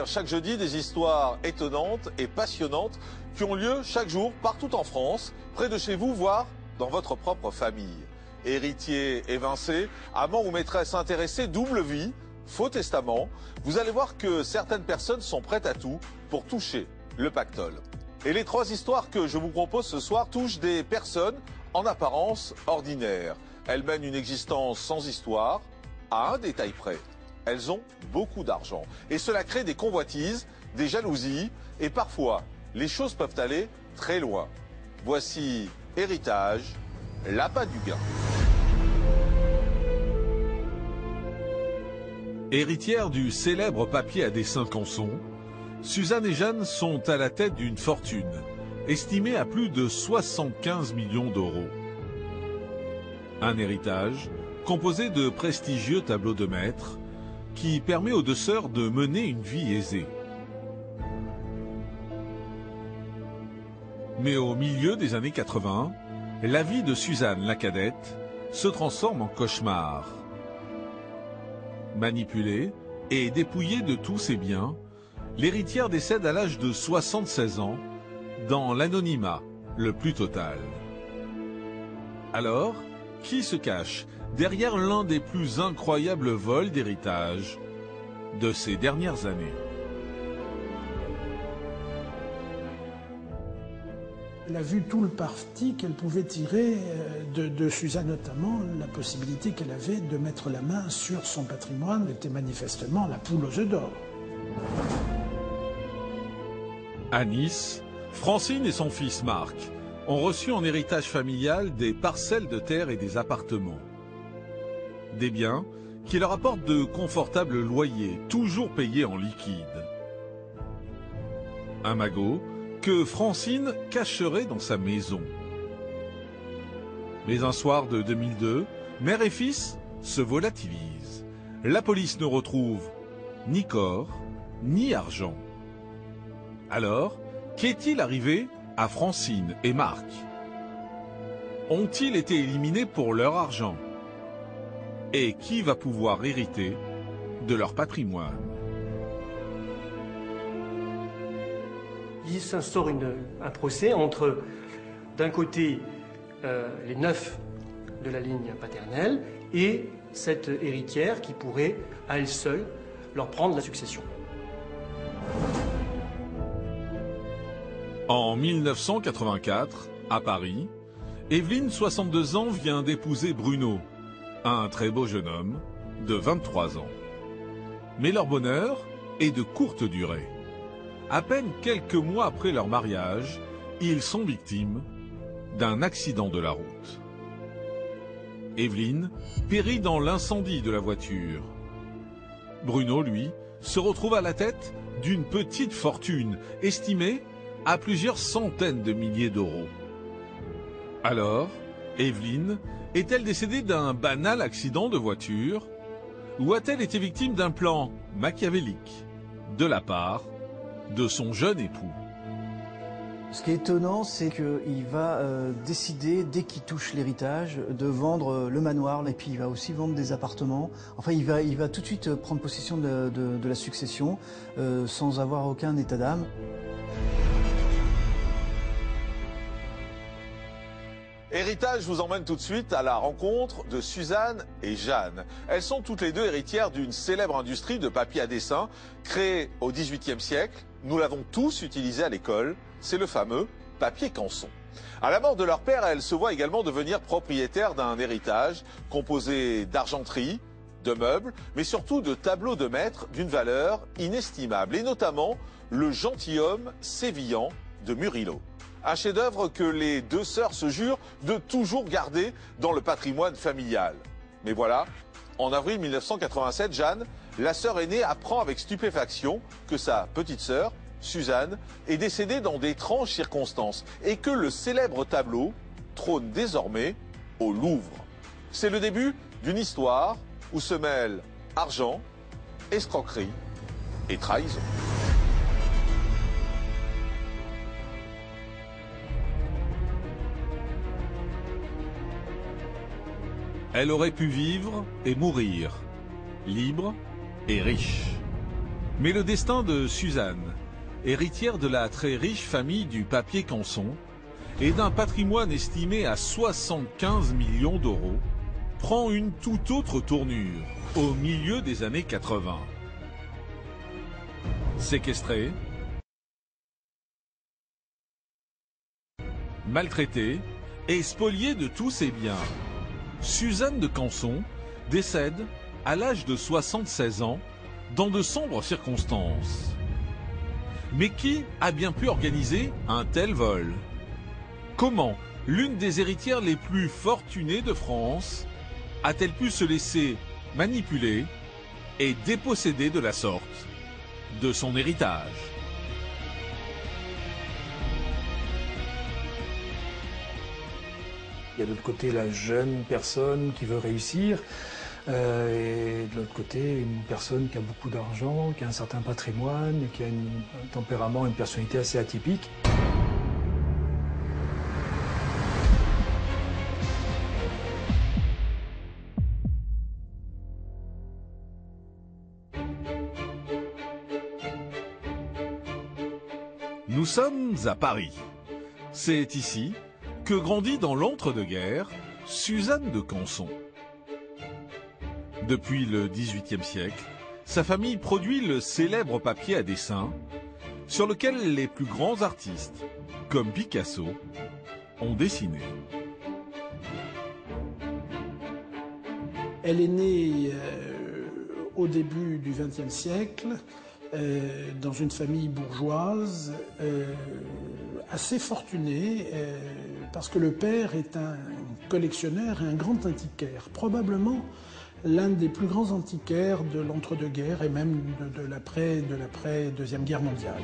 Chaque jeudi, des histoires étonnantes et passionnantes qui ont lieu chaque jour partout en France, près de chez vous, voire dans votre propre famille. Héritier évincé, amant ou maîtresse intéressée, double vie, faux testament, vous allez voir que certaines personnes sont prêtes à tout pour toucher le pactole. Et les trois histoires que je vous propose ce soir touchent des personnes en apparence ordinaires. Elles mènent une existence sans histoire, à un détail près. Elles ont beaucoup d'argent. Et cela crée des convoitises, des jalousies, et parfois, les choses peuvent aller très loin. Voici Héritage, l'appât du gain. Héritière du célèbre papier à dessin Canson, Suzanne et Jeanne sont à la tête d'une fortune, estimée à plus de 75 millions d'euros. Un héritage composé de prestigieux tableaux de maître, qui permet aux deux sœurs de mener une vie aisée. Mais au milieu des années 80, la vie de Suzanne, la cadette, se transforme en cauchemar. Manipulée et dépouillée de tous ses biens, l'héritière décède à l'âge de 76 ans, dans l'anonymat le plus total. Alors, qui se cache derrière l'un des plus incroyables vols d'héritage de ces dernières années? Elle a vu tout le parti qu'elle pouvait tirer de Suzanne, notamment la possibilité qu'elle avait de mettre la main sur son patrimoine était manifestement la poule aux œufs d'or. À Nice, Francine et son fils Marc ont reçu en héritage familial des parcelles de terre et des appartements. Des biens qui leur apportent de confortables loyers, toujours payés en liquide. Un magot que Francine cacherait dans sa maison. Mais un soir de 2002, mère et fils se volatilisent. La police ne retrouve ni corps, ni argent. Alors, qu'est-il arrivé à Francine et Marc? Ont-ils été éliminés pour leur argent? Et qui va pouvoir hériter de leur patrimoine? Il s'instaure un procès entre, d'un côté, les neufs de la ligne paternelle et cette héritière qui pourrait, à elle seule, leur prendre la succession. En 1984, à Paris, Evelyne, 62 ans, vient d'épouser Bruno, un très beau jeune homme de 23 ans. Mais leur bonheur est de courte durée. À peine quelques mois après leur mariage, ils sont victimes d'un accident de la route. Evelyne périt dans l'incendie de la voiture. Bruno, lui, se retrouve à la tête d'une petite fortune estimée à plusieurs centaines de milliers d'euros. Alors, Evelyne est-elle décédée d'un banal accident de voiture ou a-t-elle été victime d'un plan machiavélique de la part de son jeune époux? Ce qui est étonnant, c'est qu'il va décider, dès qu'il touche l'héritage, de vendre le manoir, et puis il va aussi vendre des appartements. Enfin, il va tout de suite prendre possession de la succession, sans avoir aucun état d'âme. Héritage vous emmène tout de suite à la rencontre de Suzanne et Jeanne. Elles sont toutes les deux héritières d'une célèbre industrie de papier à dessin créée au XVIIIe siècle. Nous l'avons tous utilisé à l'école, c'est le fameux papier Canson. À la mort de leur père, elles se voient également devenir propriétaires d'un héritage composé d'argenterie, de meubles, mais surtout de tableaux de maître d'une valeur inestimable, et notamment le gentilhomme sévillan de Murillo. Un chef-d'œuvre que les deux sœurs se jurent de toujours garder dans le patrimoine familial. Mais voilà, en avril 1987, Jeanne, la sœur aînée, apprend avec stupéfaction que sa petite sœur, Suzanne, est décédée dans d'étranges circonstances et que le célèbre tableau trône désormais au Louvre. C'est le début d'une histoire où se mêlent argent, escroquerie et trahison. Elle aurait pu vivre et mourir, libre et riche. Mais le destin de Suzanne, héritière de la très riche famille du papier Canson, et d'un patrimoine estimé à 75 millions d'euros, prend une toute autre tournure au milieu des années 80. Séquestrée, maltraitée et spoliée de tous ses biens, Suzanne de Canson décède à l'âge de 76 ans dans de sombres circonstances. Mais qui a bien pu organiser un tel vol? Comment l'une des héritières les plus fortunées de France a-t-elle pu se laisser manipuler et déposséder de la sorte de son héritage? Il y a de l'autre côté la jeune personne qui veut réussir, et de l'autre côté une personne qui a beaucoup d'argent, qui a un certain patrimoine, qui a un tempérament, une personnalité assez atypique. Nous sommes à Paris. C'est ici que grandit dans l'entre-deux-guerres Suzanne de Canson. Depuis le XVIIIe siècle, sa famille produit le célèbre papier à dessin sur lequel les plus grands artistes, comme Picasso, ont dessiné. Elle est née au début du XXe siècle, dans une famille bourgeoise assez fortunée, parce que le père est un collectionneur et un grand antiquaire, probablement l'un des plus grands antiquaires de l'entre-deux-guerres et même de l'après-Deuxième Guerre mondiale.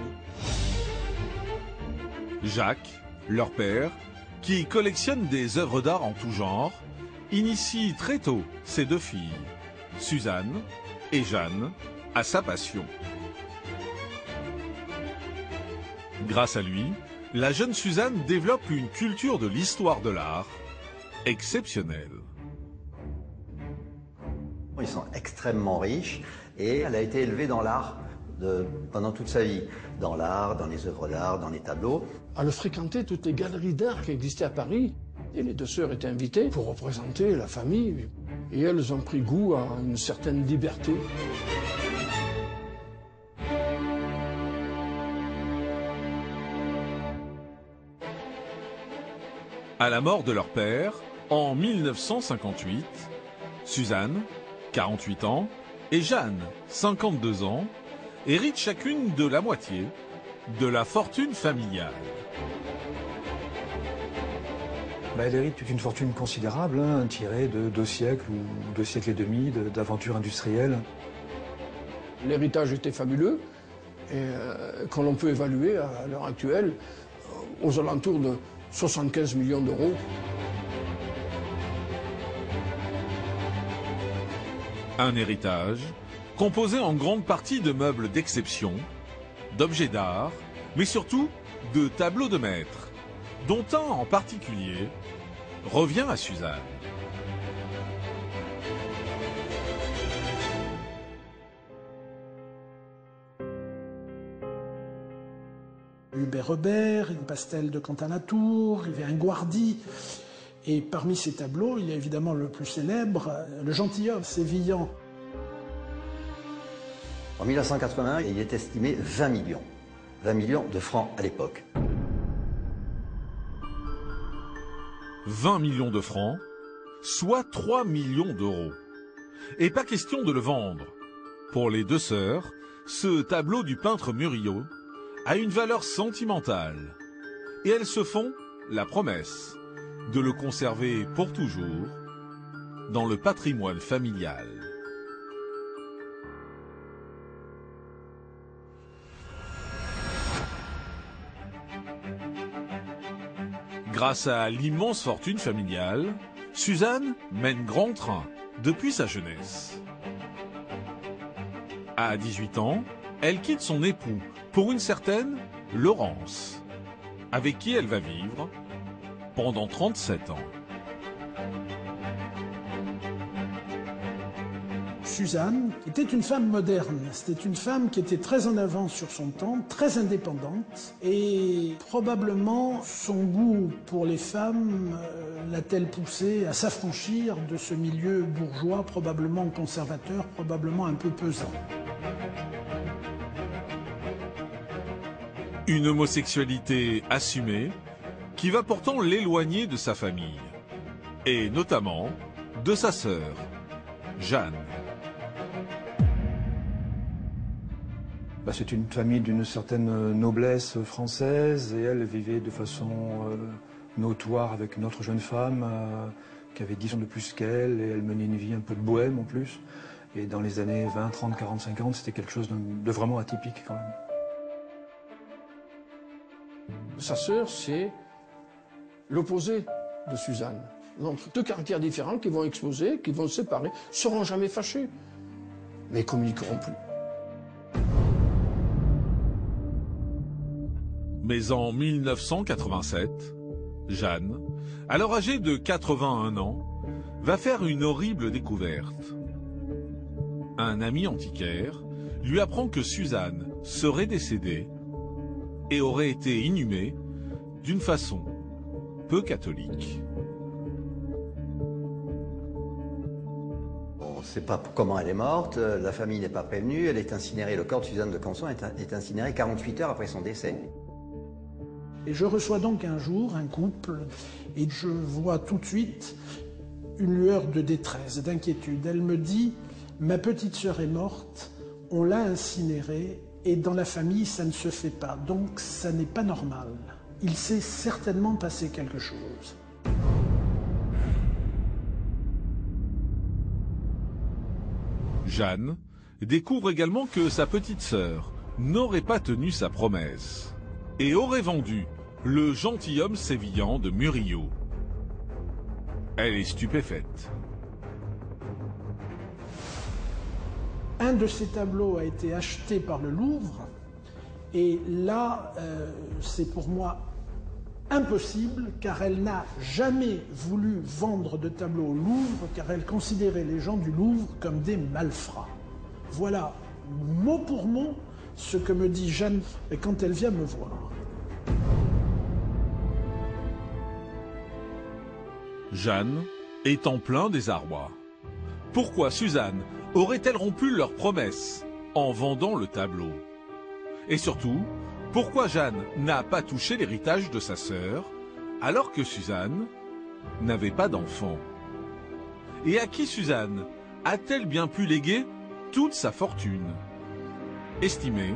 Jacques, leur père, qui collectionne des œuvres d'art en tout genre, initie très tôt ses deux filles, Suzanne et Jeanne, à sa passion. Grâce à lui, la jeune Suzanne développe une culture de l'histoire de l'art exceptionnelle. Ils sont extrêmement riches et elle a été élevée dans l'art pendant toute sa vie. Dans l'art, dans les œuvres d'art, dans les tableaux. Elle fréquentait toutes les galeries d'art qui existaient à Paris. Et les deux sœurs étaient invitées pour représenter la famille. Et elles ont pris goût à une certaine liberté. À la mort de leur père, en 1958, Suzanne, 48 ans, et Jeanne, 52 ans, héritent chacune de la moitié de la fortune familiale. Elle hérite toute une fortune considérable, tirée de 2 siècles ou 2 siècles et demi d'aventure industrielle. L'héritage était fabuleux, et qu'on l'on peut évaluer à l'heure actuelle aux alentours de 75 millions d'euros. Un héritage composé en grande partie de meubles d'exception, d'objets d'art, mais surtout de tableaux de maître, dont un en particulier revient à Suzanne. Hubert Robert, une pastel de Quentin-Latour, il y avait un Guardi. Et parmi ces tableaux, il y a évidemment le plus célèbre, le gentilhomme sévillan. En 1981, il est estimé 20 millions. 20 millions de francs à l'époque. 20 millions de francs, soit 3 millions d'euros. Et pas question de le vendre. Pour les deux sœurs, ce tableau du peintre Murillo a une valeur sentimentale. Et elles se font la promesse de le conserver pour toujours dans le patrimoine familial. Grâce à l'immense fortune familiale, Suzanne mène grand train depuis sa jeunesse. À 18 ans, elle quitte son époux pour une certaine Laurence, avec qui elle va vivre pendant 37 ans. Suzanne était une femme moderne. C'était une femme qui était très en avance sur son temps, très indépendante. Et probablement, son goût pour les femmes l'a-t-elle poussée à s'affranchir de ce milieu bourgeois, probablement conservateur, probablement un peu pesant. Une homosexualité assumée qui va pourtant l'éloigner de sa famille, et notamment de sa sœur, Jeanne. C'est une famille d'une certaine noblesse française et elle vivait de façon notoire avec une autre jeune femme qui avait 10 ans de plus qu'elle et elle menait une vie un peu de bohème en plus. Et dans les années 20, 30, 40, 50, c'était quelque chose de vraiment atypique quand même. Sa sœur, c'est l'opposé de Suzanne. Donc, deux caractères différents qui vont exploser, qui vont se séparer, ne seront jamais fâchés, mais communiqueront plus. Mais en 1987, Jeanne, alors âgée de 81 ans, va faire une horrible découverte. Un ami antiquaire lui apprend que Suzanne serait décédée et aurait été inhumée d'une façon peu catholique. On ne sait pas comment elle est morte, la famille n'est pas prévenue, elle est incinérée, le corps de Suzanne de Canson est incinéré 48 heures après son décès. Et je reçois donc un jour un couple et je vois tout de suite une lueur de détresse, d'inquiétude. Elle me dit « Ma petite sœur est morte, on l'a incinérée et dans la famille ça ne se fait pas, donc ça n'est pas normal. Il s'est certainement passé quelque chose. » Jeanne découvre également que sa petite sœur n'aurait pas tenu sa promesse et aurait vendu le gentilhomme sévillan de Murillo. Elle est stupéfaite. Un de ces tableaux a été acheté par le Louvre et là, c'est pour moi impossible car elle n'a jamais voulu vendre de tableaux au Louvre car elle considérait les gens du Louvre comme des malfrats. Voilà, mot pour mot, ce que me dit Jeanne quand elle vient me voir. Jeanne est en plein désarroi. Pourquoi Suzanne aurait-elle rompu leur promesse en vendant le tableau? Et surtout, pourquoi Jeanne n'a pas touché l'héritage de sa sœur alors que Suzanne n'avait pas d'enfant? Et à qui Suzanne a-t-elle bien pu léguer toute sa fortune, estimée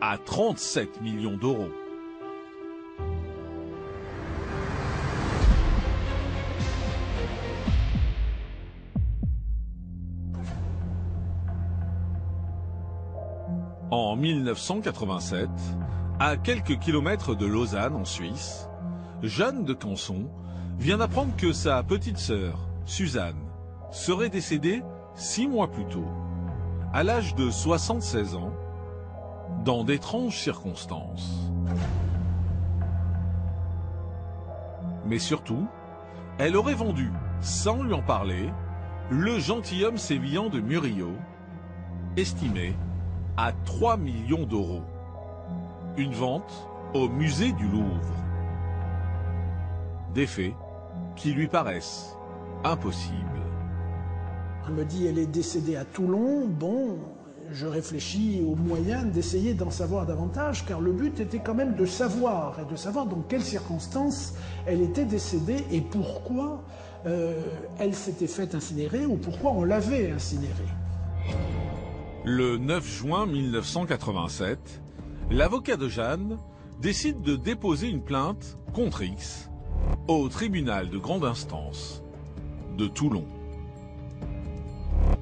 à 37 millions d'euros? En 1987, à quelques kilomètres de Lausanne en Suisse, Jeanne de Canson vient d'apprendre que sa petite sœur, Suzanne, serait décédée 6 mois plus tôt, à l'âge de 76 ans, dans d'étranges circonstances. Mais surtout, elle aurait vendu, sans lui en parler, le gentilhomme sévillan de Murillo, estimé à 3 millions d'euros. Une vente au musée du Louvre. Des faits qui lui paraissent impossibles. Elle me dit elle est décédée à Toulon. Bon, je réfléchis aux moyens d'essayer d'en savoir davantage, car le but était quand même de savoir, et de savoir dans quelles circonstances elle était décédée et pourquoi elle s'était faite incinérer ou pourquoi on l'avait incinérée. Le 9 juin 1987, l'avocat de Jeanne décide de déposer une plainte contre X au tribunal de grande instance de Toulon.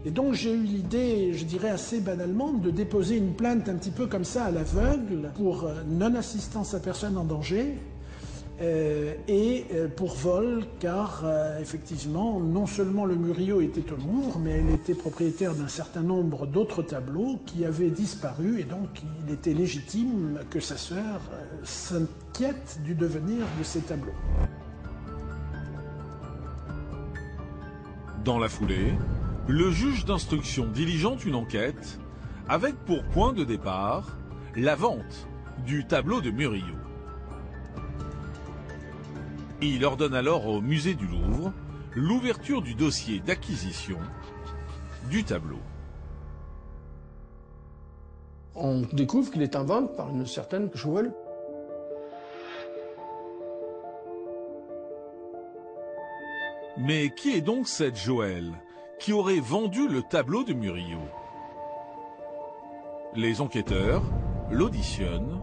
Et donc j'ai eu l'idée, je dirais assez banalement, de déposer une plainte un petit peu comme ça à l'aveugle pour non-assistance à personne en danger et pour vol, car effectivement, non seulement le Murillo était au Louvre, mais elle était propriétaire d'un certain nombre d'autres tableaux qui avaient disparu, et donc il était légitime que sa sœur s'inquiète du devenir de ces tableaux. Dans la foulée, le juge d'instruction diligente une enquête avec pour point de départ la vente du tableau de Murillo. Il ordonne alors au musée du Louvre l'ouverture du dossier d'acquisition du tableau. On découvre qu'il est en vente par une certaine Joël. Mais qui est donc cette Joël qui aurait vendu le tableau de Murillo? Les enquêteurs l'auditionnent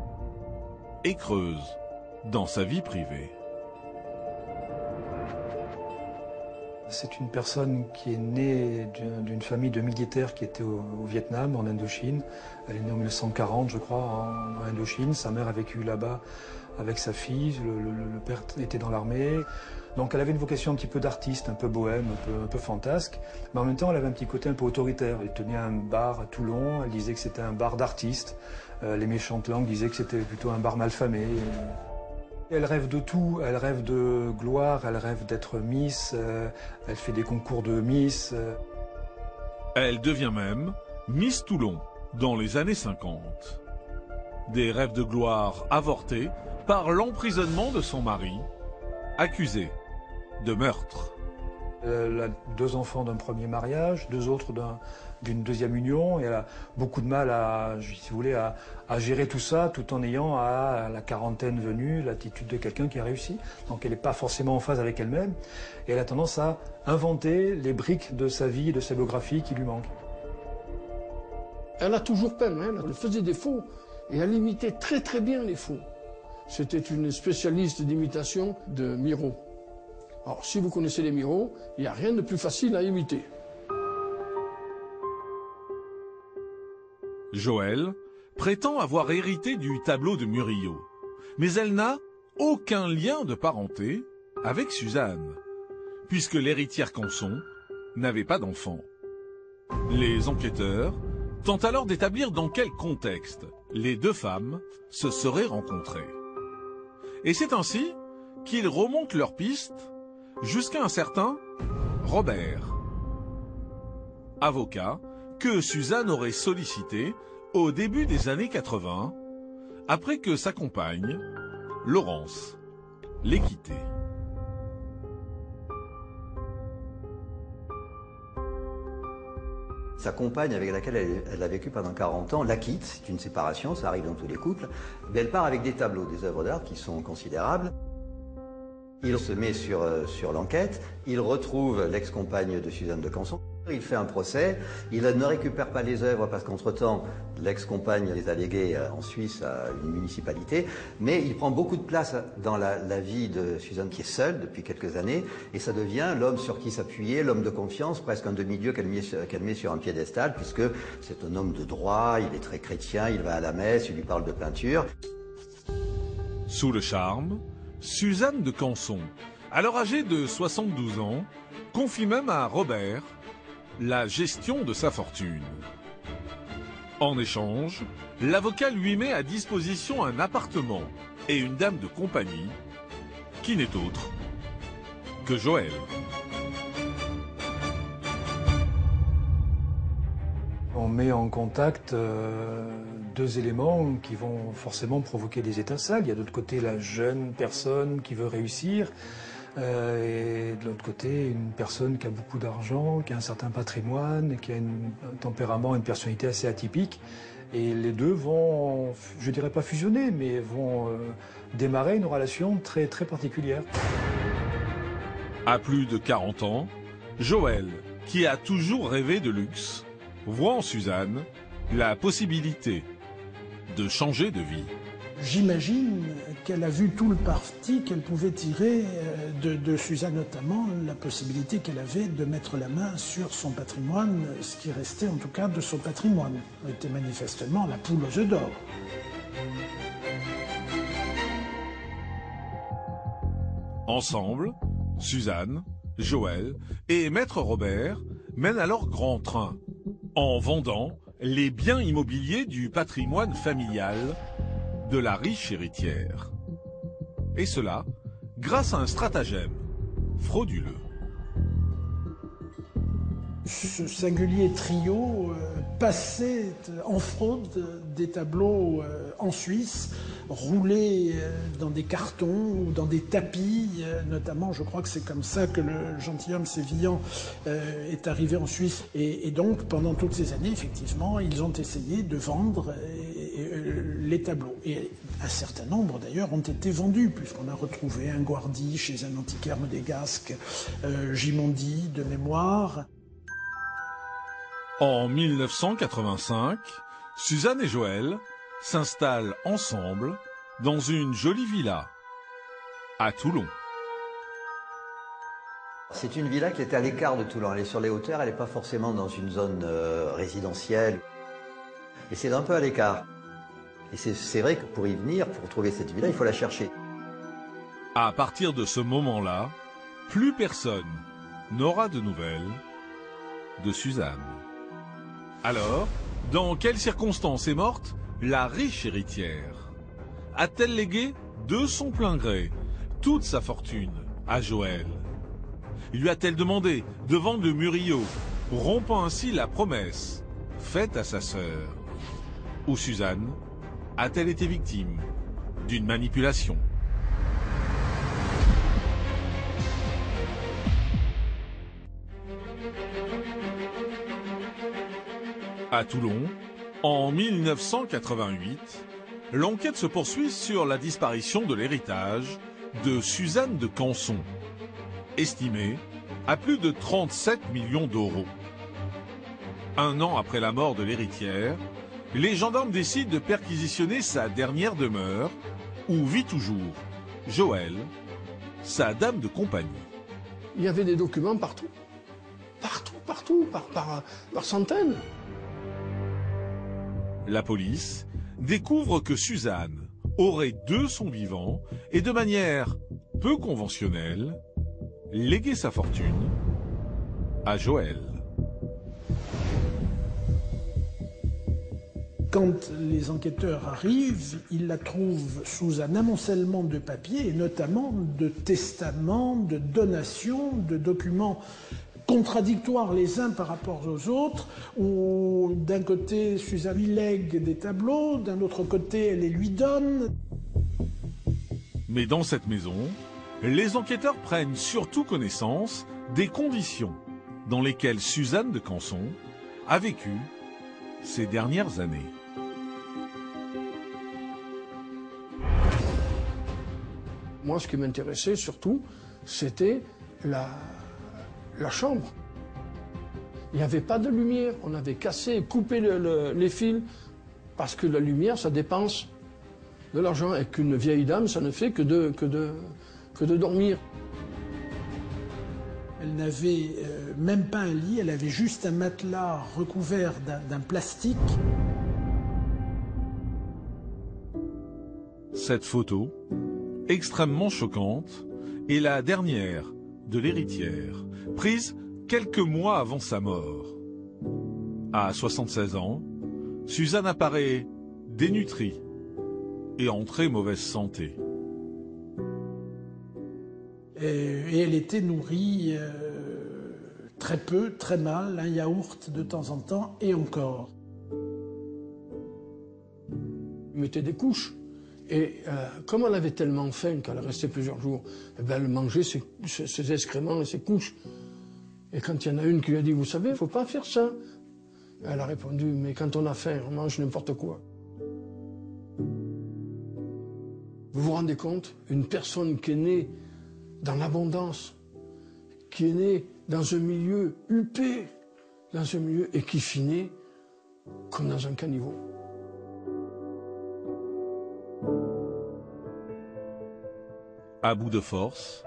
et creusent dans sa vie privée. C'est une personne qui est née d'une famille de militaires qui était au Vietnam, en Indochine. Elle est née en 1940, je crois, en Indochine. Sa mère a vécu là-bas avec sa fille. Le père était dans l'armée. Donc elle avait une vocation un petit peu d'artiste, un peu bohème, un peu fantasque. Mais en même temps, elle avait un petit côté un peu autoritaire. Elle tenait un bar à Toulon. Elle disait que c'était un bar d'artistes. Les méchantes langues disaient que c'était plutôt un bar malfamé. Elle rêve de tout, elle rêve de gloire, elle rêve d'être Miss, elle fait des concours de Miss. Elle devient même Miss Toulon dans les années 50. Des rêves de gloire avortés par l'emprisonnement de son mari, accusé de meurtre. Elle a 2 enfants d'un premier mariage, 2 autres d'une deuxième union, et elle a beaucoup de mal si vous voulez, à gérer tout ça, tout en ayant à la quarantaine venue l'attitude de quelqu'un qui a réussi. Donc elle n'est pas forcément en phase avec elle-même, et elle a tendance à inventer les briques de sa vie, de sa biographie qui lui manquent. Elle a toujours peine, hein, elle faisait des faux, et elle imitait très très bien les faux. C'était une spécialiste d'imitation de Miro. Alors, si vous connaissez les Miro, il n'y a rien de plus facile à imiter. Joël prétend avoir hérité du tableau de Murillo, mais elle n'a aucun lien de parenté avec Suzanne, puisque l'héritière Canson n'avait pas d'enfant. Les enquêteurs tentent alors d'établir dans quel contexte les 2 femmes se seraient rencontrées. Et c'est ainsi qu'ils remontent leur piste jusqu'à un certain Robert, avocat que Suzanne aurait sollicité au début des années 80, après que sa compagne, Laurence, l'ait quitté. Sa compagne avec laquelle elle a vécu pendant 40 ans la quitte, c'est une séparation, ça arrive dans tous les couples, mais elle part avec des tableaux, des œuvres d'art qui sont considérables. Il se met sur l'enquête, il retrouve l'ex-compagne de Suzanne de Canson, il fait un procès, il ne récupère pas les œuvres parce qu'entre-temps, l'ex-compagne les a léguées en Suisse à une municipalité, mais il prend beaucoup de place dans la vie de Suzanne qui est seule depuis quelques années, et ça devient l'homme sur qui s'appuyer, l'homme de confiance, presque un demi-dieu qu'elle met sur un piédestal, puisque c'est un homme de droit, il est très chrétien, il va à la messe, il lui parle de peinture. Sous le charme, Suzanne de Canson, alors âgée de 72 ans, confie même à Robert la gestion de sa fortune. En échange, l'avocat lui met à disposition un appartement et une dame de compagnie, qui n'est autre que Joël. On met en contact 2 éléments qui vont forcément provoquer des étincelles. Il y a de l'autre côté la jeune personne qui veut réussir, et de l'autre côté une personne qui a beaucoup d'argent, qui a un certain patrimoine, et qui a un tempérament, une personnalité assez atypique. Et les 2 vont, je dirais pas fusionner, mais vont démarrer une relation très, très particulière. À plus de 40 ans, Joël, qui a toujours rêvé de luxe, voit en Suzanne la possibilité de changer de vie. J'imagine qu'elle a vu tout le parti qu'elle pouvait tirer de Suzanne, notamment la possibilité qu'elle avait de mettre la main sur son patrimoine, ce qui restait en tout cas de son patrimoine. Elle était manifestement la poule aux œufs d'or. Ensemble, Suzanne, Joël et Maître Robert mènent alors grand train, en vendant les biens immobiliers du patrimoine familial de la riche héritière. Et cela grâce à un stratagème frauduleux. Ce singulier trio passait en fraude des tableaux en Suisse, roulés dans des cartons ou dans des tapis, notamment. Je crois que c'est comme ça que le gentilhomme Sévillan est arrivé en Suisse. Et donc, pendant toutes ces années, effectivement, ils ont essayé de vendre les tableaux. Et un certain nombre, d'ailleurs, ont été vendus, puisqu'on a retrouvé un Guardi chez un antiquaire monégasque, Gimondi de mémoire. En 1985, Suzanne et Joël s'installent ensemble dans une jolie villa à Toulon. C'est une villa qui est à l'écart de Toulon. Elle est sur les hauteurs, elle n'est pas forcément dans une zone résidentielle. Et c'est un peu à l'écart. Et c'est vrai que pour y venir, pour trouver cette villa, il faut la chercher. À partir de ce moment-là, plus personne n'aura de nouvelles de Suzanne. Alors, dans quelles circonstances est morte la riche héritière? A-t-elle légué de son plein gré toute sa fortune à Joël? Lui a-t-elle demandé de vendre le Murillo, rompant ainsi la promesse faite à sa sœur? Ou Suzanne a-t-elle été victime d'une manipulation? À Toulon, en 1988, l'enquête se poursuit sur la disparition de l'héritage de Suzanne de Canson, estimé à plus de 37 millions d'euros. Un an après la mort de l'héritière, les gendarmes décident de perquisitionner sa dernière demeure, où vit toujours Joël, sa dame de compagnie. Il y avait des documents partout. Partout, par centaines. La police découvre que Suzanne aurait de son vivant et de manière peu conventionnelle légué sa fortune à Joël. Quand les enquêteurs arrivent, ils la trouvent sous un amoncellement de papiers, et notamment de testaments, de donations, de documents contradictoires les uns par rapport aux autres, où d'un côté Suzanne lui lègue des tableaux, d'un autre côté elle les lui donne. Mais dans cette maison, les enquêteurs prennent surtout connaissance des conditions dans lesquelles Suzanne de Canson a vécu ces dernières années. Moi, ce qui m'intéressait surtout, c'était la chambre. Il n'y avait pas de lumière. On avait cassé, coupé les fils, parce que la lumière, ça dépense de l'argent. Et qu'une vieille dame, ça ne fait que de dormir. Elle n'avait même pas un lit, elle avait juste un matelas recouvert d'un plastique. Cette photo, extrêmement choquante, est la dernière de l'héritière, prise quelques mois avant sa mort. À 76 ans, Suzanne apparaît dénutrie et en très mauvaise santé. Et elle était nourrie très peu, très mal, un yaourt de temps en temps, et encore. Elle mettait des couches. Et comme elle avait tellement faim qu'elle restait plusieurs jours, eh bien, elle mangeait ses excréments et ses couches. Et quand il y en a une qui lui a dit « Vous savez, il ne faut pas faire ça », elle a répondu « Mais quand on a faim, on mange n'importe quoi ». Vous vous rendez compte? Une personne qui est née dans l'abondance, qui est née dans un milieu huppé, dans un milieu, et qui finit comme dans un caniveau. À bout de force,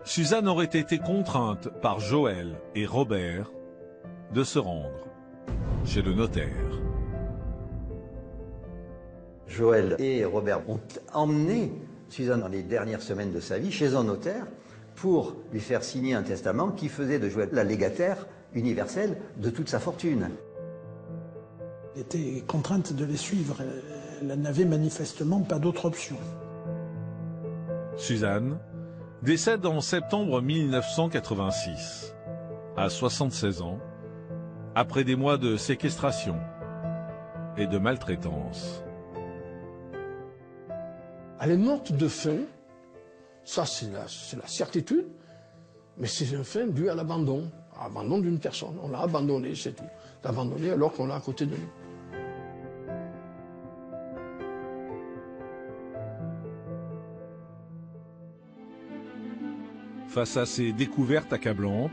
Suzanne aurait été contrainte par Joël et Robert de se rendre chez le notaire. Joël et Robert ont emmené Suzanne dans les dernières semaines de sa vie chez un notaire pour lui faire signer un testament qui faisait de Joël la légataire universelle de toute sa fortune. Elle était contrainte de les suivre, elle n'avait manifestement pas d'autre option. Suzanne décède en septembre 1986, à 76 ans, après des mois de séquestration et de maltraitance. Elle est morte de faim, ça c'est la certitude, mais c'est un faim dû à l'abandon d'une personne. On l'a abandonné, c'est tout. L'abandonné alors qu'on l'a à côté de nous. Face à ces découvertes accablantes,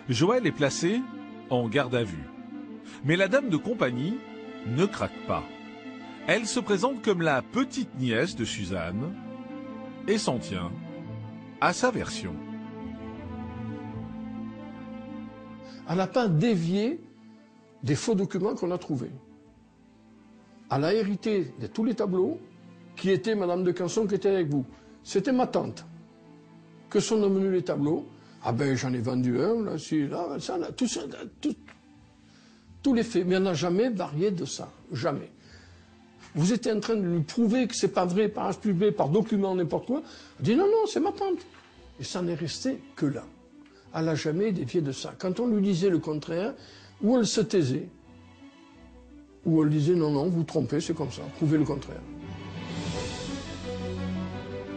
Joël est placé en garde à vue. Mais la dame de compagnie ne craque pas. Elle se présente comme la petite nièce de Suzanne et s'en tient à sa version. Elle n'a pas dévié des faux documents qu'on a trouvés. Elle a hérité de tous les tableaux qui étaient Madame de Canson qui était avec vous. C'était ma tante. Que sont devenus les tableaux? Ah ben j'en ai vendu un, là, celui-là, ça, là, tout ça, tous les faits. Mais elle n'a jamais varié de ça, jamais. Vous étiez en train de lui prouver que c'est pas vrai par HPB, par document, n'importe quoi. Elle dit non, non, c'est ma tante. Et ça n'est resté que là. Elle n'a jamais dévié de ça. Quand on lui disait le contraire, ou elle se taisait, ou elle disait non, non, vous trompez, c'est comme ça, prouvez le contraire.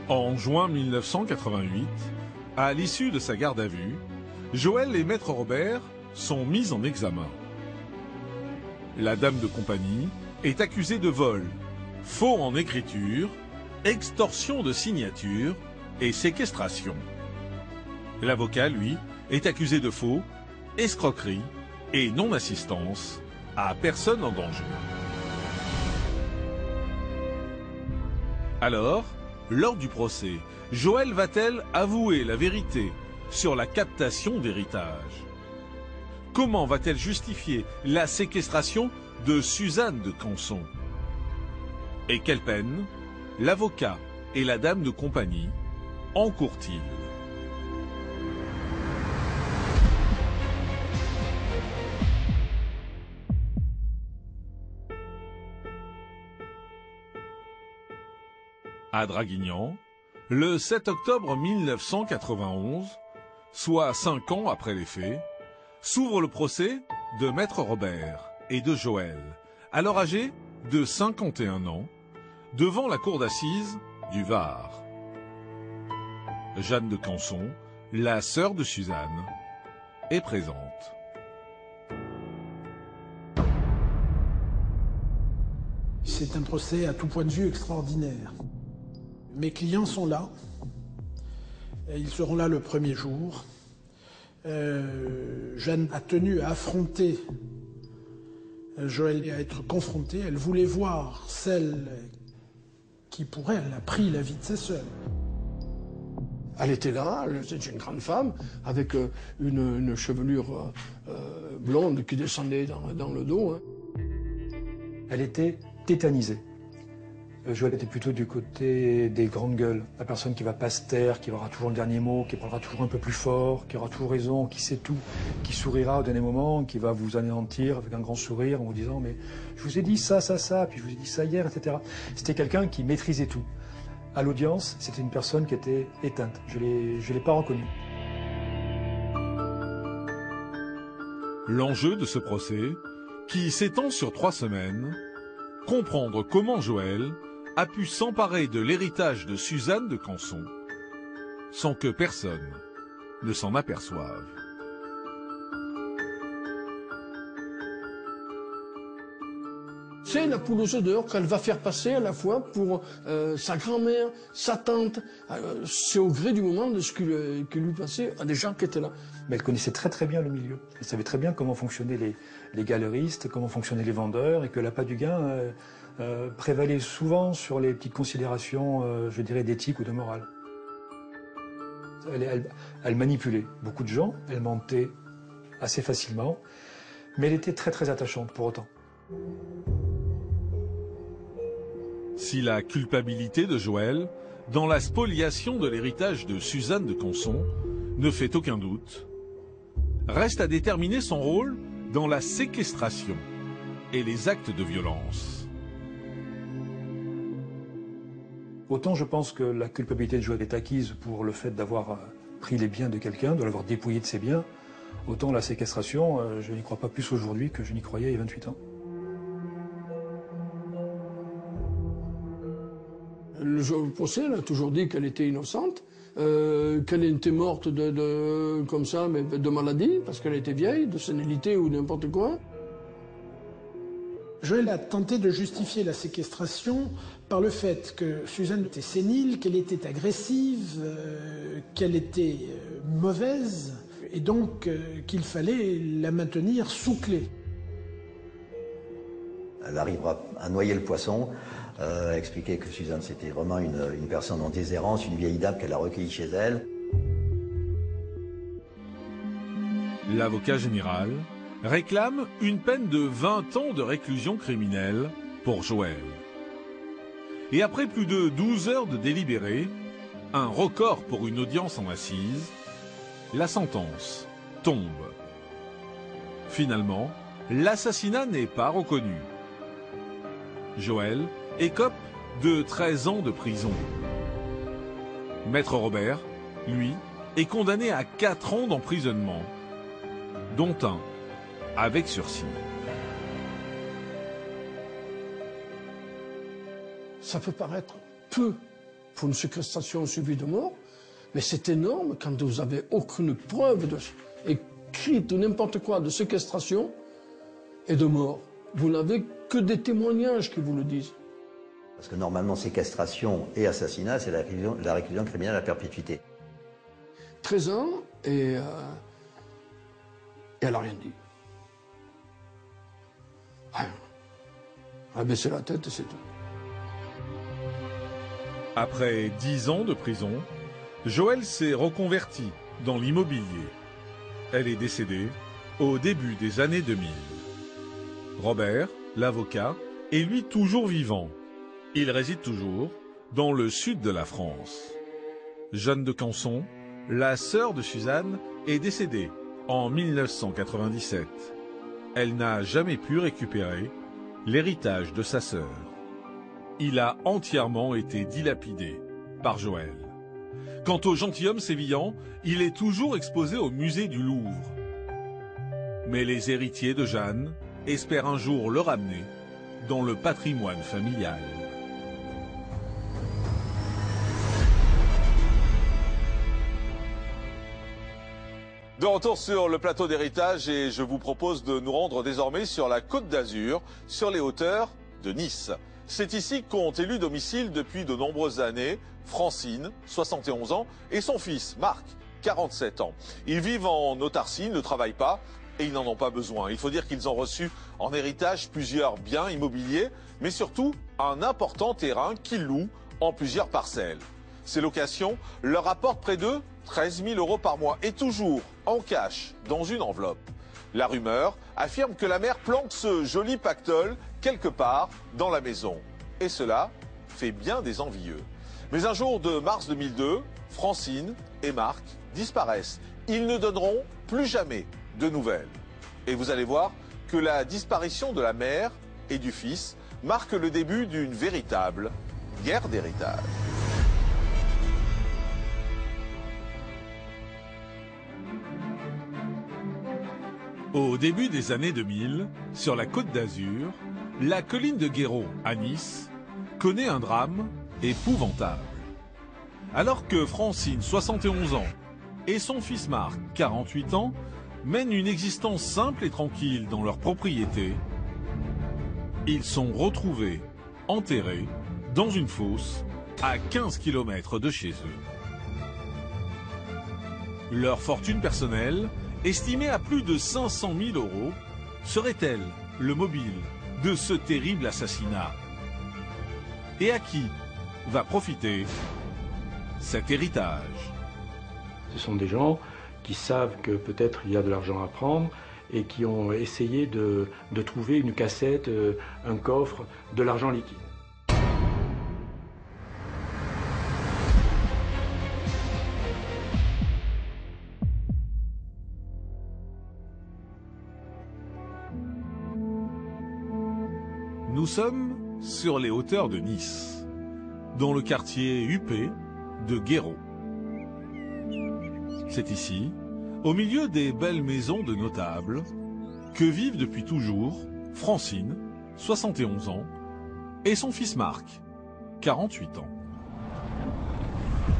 En juin 1988, à l'issue de sa garde à vue, Joël et Maître Robert sont mis en examen. La dame de compagnie est accusée de vol, faux en écriture, extorsion de signature et séquestration. L'avocat, lui, est accusé de faux, escroquerie et non-assistance à personne en danger. Alors, lors du procès, Joël va-t-elle avouer la vérité sur la captation d'héritage? Comment va-t-elle justifier la séquestration de Suzanne de Canson? Et quelle peine l'avocat et la dame de compagnie encourent-ils? À Draguignan, le 7 octobre 1991, soit 5 ans après les faits, s'ouvre le procès de Maître Robert et de Joël, alors âgés de 51 ans, devant la cour d'assises du Var. Jeanne de Canson, la sœur de Suzanne, est présente. C'est un procès à tout point de vue extraordinaire. Mes clients sont là. Ils seront là le premier jour. Jeanne a tenu à affronter Joël et à être confrontée. Elle voulait voir celle qui, pour elle, a pris la vie de sa sœur. Elle était là, c'était une grande femme, avec une chevelure blonde qui descendait dans le dos. Hein. Elle était tétanisée. Joël était plutôt du côté des grandes gueules, la personne qui va pas se taire, qui aura toujours le dernier mot, qui parlera toujours un peu plus fort, qui aura toujours raison, qui sait tout, qui sourira au dernier moment, qui va vous anéantir avec un grand sourire en vous disant « mais je vous ai dit ça, ça, ça, puis je vous ai dit ça hier, etc. » C'était quelqu'un qui maîtrisait tout. À l'audience, c'était une personne qui était éteinte. Je l'ai pas reconnue. L'enjeu de ce procès, qui s'étend sur 3 semaines, comprendre comment Joël a pu s'emparer de l'héritage de Suzanne de Canson sans que personne ne s'en aperçoive. C'est la poule aux œufs d'or qu'elle va faire passer à la fois pour sa grand-mère, sa tante. C'est au gré du moment de ce qui lui passait à des gens qui étaient là. Mais elle connaissait très très bien le milieu. Elle savait très bien comment fonctionnaient les galeristes, comment fonctionnaient les vendeurs, et que l'appât du gain prévalait souvent sur les petites considérations, je dirais, d'éthique ou de morale. Elle manipulait beaucoup de gens, elle mentait assez facilement, mais elle était très très attachante pour autant. Si la culpabilité de Joël dans la spoliation de l'héritage de Suzanne de Canson ne fait aucun doute, reste à déterminer son rôle dans la séquestration et les actes de violence. Autant je pense que la culpabilité de Joël est acquise pour le fait d'avoir pris les biens de quelqu'un, de l'avoir dépouillé de ses biens, Autant la séquestration, je n'y crois pas plus aujourd'hui que je n'y croyais il y a 28 ans. Le procès, elle a toujours dit qu'elle était innocente, qu'elle était morte comme ça, mais de maladie, parce qu'elle était vieille, de sénilité ou n'importe quoi. Joël a tenté de justifier la séquestration par le fait que Suzanne était sénile, qu'elle était agressive, qu'elle était mauvaise, et donc qu'il fallait la maintenir sous clé. Elle arrivera à noyer le poisson, à expliquer que Suzanne c'était vraiment une personne en déshérence, une vieille dame qu'elle a recueillie chez elle. L'avocat général réclame une peine de 20 ans de réclusion criminelle pour Joël. Et après plus de 12 heures de délibéré, un record pour une audience en assises, la sentence tombe. Finalement, l'assassinat n'est pas reconnu. Joël écope de 13 ans de prison. Maître Robert, lui, est condamné à 4 ans d'emprisonnement, dont un avec sursis. Ça peut paraître peu pour une séquestration suivie de mort, mais c'est énorme quand vous n'avez aucune preuve écrite ou n'importe quoi de séquestration et de mort. Vous n'avez que des témoignages qui vous le disent. Parce que normalement, séquestration et assassinat, c'est la réclusion criminelle à perpétuité. 13 ans et elle n'a rien dit. Rien. Elle a baissé la tête et c'est tout. Après 10 ans de prison, Joël s'est reconvertie dans l'immobilier. Elle est décédée au début des années 2000. Robert, l'avocat, est lui toujours vivant. Il réside toujours dans le sud de la France. Jeanne de Canson, la sœur de Suzanne, est décédée en 1997. Elle n'a jamais pu récupérer l'héritage de sa sœur. Il a entièrement été dilapidé par Joël. Quant au gentilhomme sévillan, il est toujours exposé au musée du Louvre. Mais les héritiers de Jeanne espèrent un jour le ramener dans le patrimoine familial. De retour sur le plateau d'héritage et je vous propose de nous rendre désormais sur la Côte d'Azur, sur les hauteurs de Nice. C'est ici qu'ont élu domicile depuis de nombreuses années Francine, 71 ans, et son fils Marc, 47 ans. Ils vivent en autarcie, ils ne travaillent pas et ils n'en ont pas besoin. Il faut dire qu'ils ont reçu en héritage plusieurs biens immobiliers, mais surtout un important terrain qu'ils louent en plusieurs parcelles. Ces locations leur rapportent près de 13 000 € par mois et toujours en cash dans une enveloppe. La rumeur affirme que la mère plante ce joli pactole quelque part dans la maison. Et cela fait bien des envieux. Mais un jour de mars 2002, Francine et Marc disparaissent. Ils ne donneront plus jamais de nouvelles. Et vous allez voir que la disparition de la mère et du fils marque le début d'une véritable guerre d'héritage. Au début des années 2000, sur la Côte d'Azur, la colline de Guéraud, à Nice, connaît un drame épouvantable. Alors que Francine, 71 ans, et son fils Marc, 48 ans, mènent une existence simple et tranquille dans leur propriété, ils sont retrouvés, enterrés, dans une fosse, à 15 km de chez eux. Leur fortune personnelle, estimée à plus de 500 000 €, serait-elle le mobile de ce terrible assassinat? Et à qui va profiter cet héritage? Ce sont des gens qui savent que peut-être il y a de l'argent à prendre et qui ont essayé de trouver une cassette, un coffre, de l'argent liquide. Nous sommes sur les hauteurs de Nice, dans le quartier huppé de Guéraud. C'est ici, Au milieu des belles maisons de notables, que vivent depuis toujours Francine, 71 ans, et son fils Marc, 48 ans.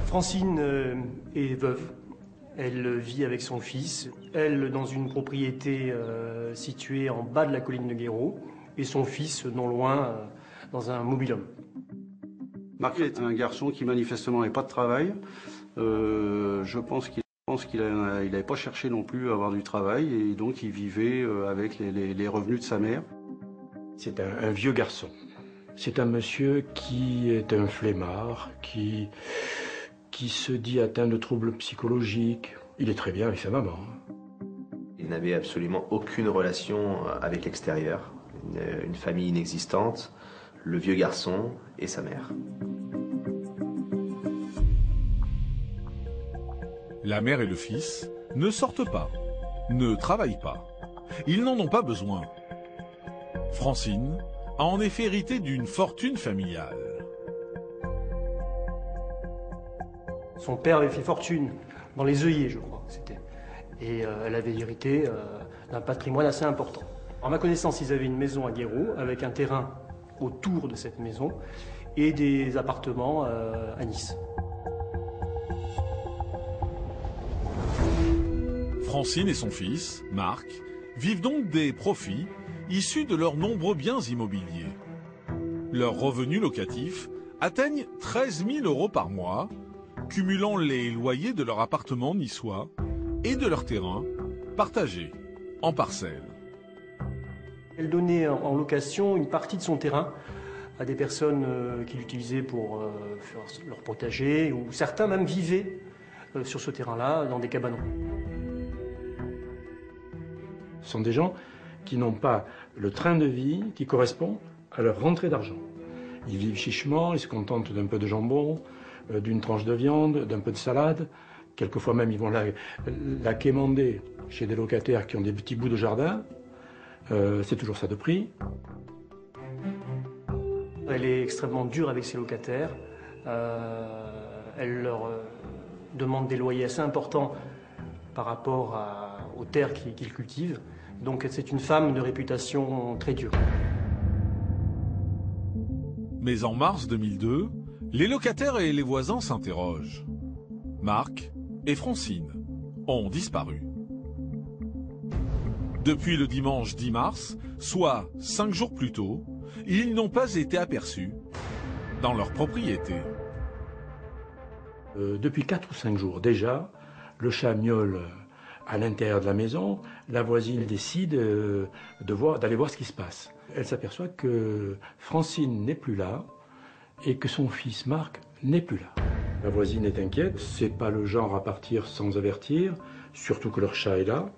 Francine est veuve. Elle vit avec son fils, elle dans une propriété située en bas de la colline de Guéraud, et son fils non loin dans un mobil-home. Marc est un garçon qui manifestement n'avait pas de travail. Je pense qu'il n'avait pas cherché non plus à avoir du travail et donc il vivait avec les revenus de sa mère. C'est un vieux garçon. C'est un monsieur qui est un flemmard, qui se dit atteint de troubles psychologiques. Il est très bien avec sa maman. Il n'avait absolument aucune relation avec l'extérieur. Une famille inexistante, le vieux garçon et sa mère. La mère et le fils ne sortent pas, ne travaillent pas. Ils n'en ont pas besoin. Francine a en effet hérité d'une fortune familiale. Son père avait fait fortune dans les œillets, je crois que c'était. Et elle avait hérité d'un patrimoine assez important. En ma connaissance, ils avaient une maison à Guéraud avec un terrain autour de cette maison et des appartements à Nice. Francine et son fils, Marc, vivent donc des profits issus de leurs nombreux biens immobiliers. Leurs revenus locatifs atteignent 13 000 € par mois, cumulant les loyers de leur appartement niçois et de leur terrain partagés en parcelles. Elle donnait en location une partie de son terrain à des personnes qui l'utilisaient pour faire leur potager, ou certains même vivaient sur ce terrain-là dans des cabanons. Ce sont des gens qui n'ont pas le train de vie qui correspond à leur rentrée d'argent. Ils vivent chichement, ils se contentent d'un peu de jambon, d'une tranche de viande, d'un peu de salade. Quelquefois même, ils vont la quémander chez des locataires qui ont des petits bouts de jardin. C'est toujours ça de prix. Elle est extrêmement dure avec ses locataires. Elle leur demande des loyers assez importants par rapport aux terres qu'ils cultivent. Donc c'est une femme de réputation très dure. Mais en mars 2002, les locataires et les voisins s'interrogent. Marc et Francine ont disparu. Depuis le dimanche 10 mars, soit 5 jours plus tôt, ils n'ont pas été aperçus dans leur propriété. Depuis 4 ou 5 jours déjà, le chat miaule à l'intérieur de la maison. La voisine décide d'aller voir ce qui se passe. Elle s'aperçoit que Francine n'est plus là et que son fils Marc n'est plus là. La voisine est inquiète, c'est pas le genre à partir sans avertir, surtout que leur chat est là.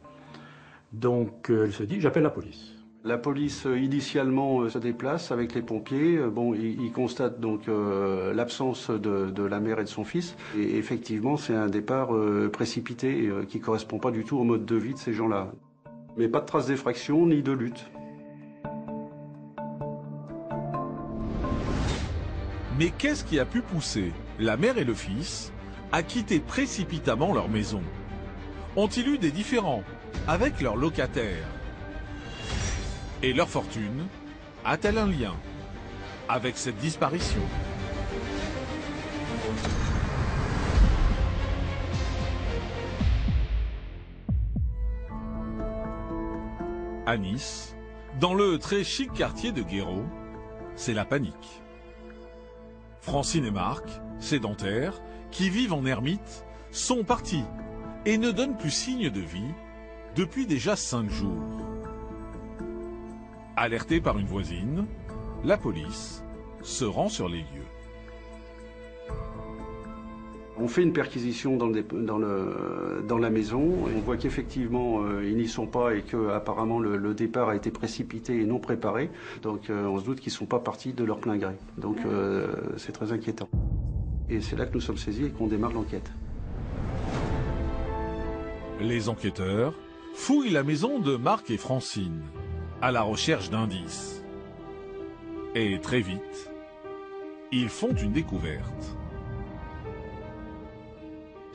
Donc elle se dit, j'appelle la police. La police initialement se déplace avec les pompiers. Bon, ils constatent donc l'absence de la mère et de son fils. Et effectivement, c'est un départ précipité qui ne correspond pas du tout au mode de vie de ces gens-là. Mais pas de traces d'effraction ni de lutte. Mais qu'est-ce qui a pu pousser la mère et le fils à quitter précipitamment leur maison? Ont-ils eu des différends avec leurs locataires? Et leur fortune a-t-elle un lien avec cette disparition? À Nice, dans le très chic quartier de Guéraud, c'est la panique. Francine et Marc, sédentaires, qui vivent en ermite, sont partis et ne donnent plus signe de vie depuis déjà 5 jours. Alertée par une voisine, la police se rend sur les lieux. On fait une perquisition dans la maison. On voit qu'effectivement, ils n'y sont pas et qu'apparemment le départ a été précipité et non préparé. Donc on se doute qu'ils ne sont pas partis de leur plein gré. Donc c'est très inquiétant. Et c'est là que nous sommes saisis et qu'on démarre l'enquête. Les enquêteurs fouillent la maison de Marc et Francine, à la recherche d'indices. Et très vite, ils font une découverte.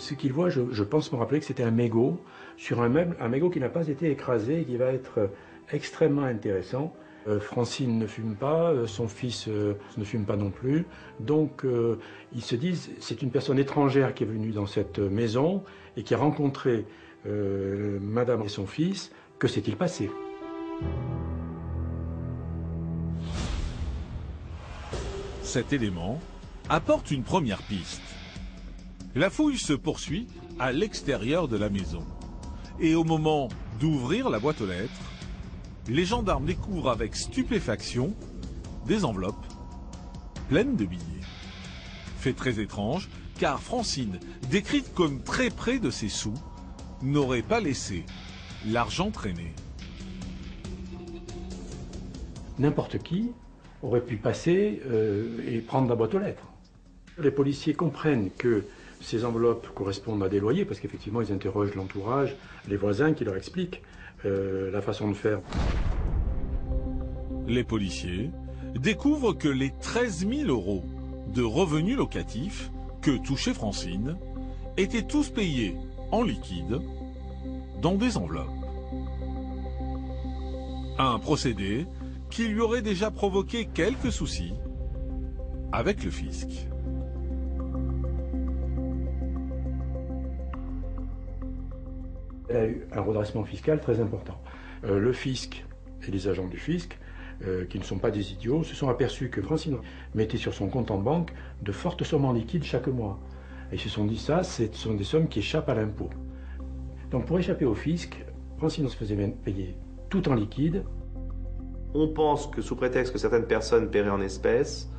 Ce qu'il voit, je pense me rappeler que c'était un mégot sur un meuble, un mégot qui n'a pas été écrasé et qui va être extrêmement intéressant. Francine ne fume pas, son fils ne fume pas non plus. Donc ils se disent, c'est une personne étrangère qui est venue dans cette maison et qui a rencontré madame et son fils. Que s'est-il passé? Cet élément apporte une première piste. La fouille se poursuit à l'extérieur de la maison. Et au moment d'ouvrir la boîte aux lettres, les gendarmes découvrent avec stupéfaction des enveloppes pleines de billets. Fait très étrange, car Francine, décrite comme très près de ses sous, n'aurait pas laissé l'argent traîner. N'importe qui aurait pu passer et prendre la boîte aux lettres. Les policiers comprennent que ces enveloppes correspondent à des loyers, parce qu'effectivement ils interrogent l'entourage, les voisins qui leur expliquent la façon de faire. Les policiers découvrent que les 13 000 € de revenus locatifs que touchait Francine étaient tous payés en liquide dans des enveloppes. Un procédé qui lui aurait déjà provoqué quelques soucis avec le fisc. Elle a eu un redressement fiscal très important. Le fisc et les agents du fisc, qui ne sont pas des idiots, se sont aperçus que Francine mettait sur son compte en banque de fortes sommes en liquide chaque mois. Et ils se sont dit ça, ce sont des sommes qui échappent à l'impôt. Donc pour échapper au fisc, Francine se faisait payer tout en liquide. On pense que sous prétexte que certaines personnes paieraient en espèces,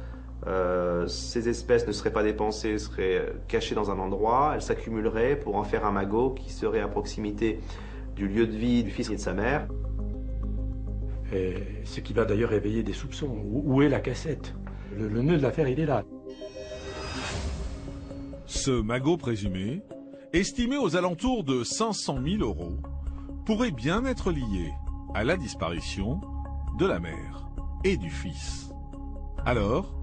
ces espèces ne seraient pas dépensées, seraient cachées dans un endroit, elles s'accumuleraient pour en faire un magot qui serait à proximité du lieu de vie du fils et de sa mère. Et ce qui va d'ailleurs réveiller des soupçons. Où est la cassette? Le nœud de l'affaire, il est là. Ce magot présumé, estimé aux alentours de 500 000 €, pourrait bien être lié à la disparition de la mère et du fils. Alors,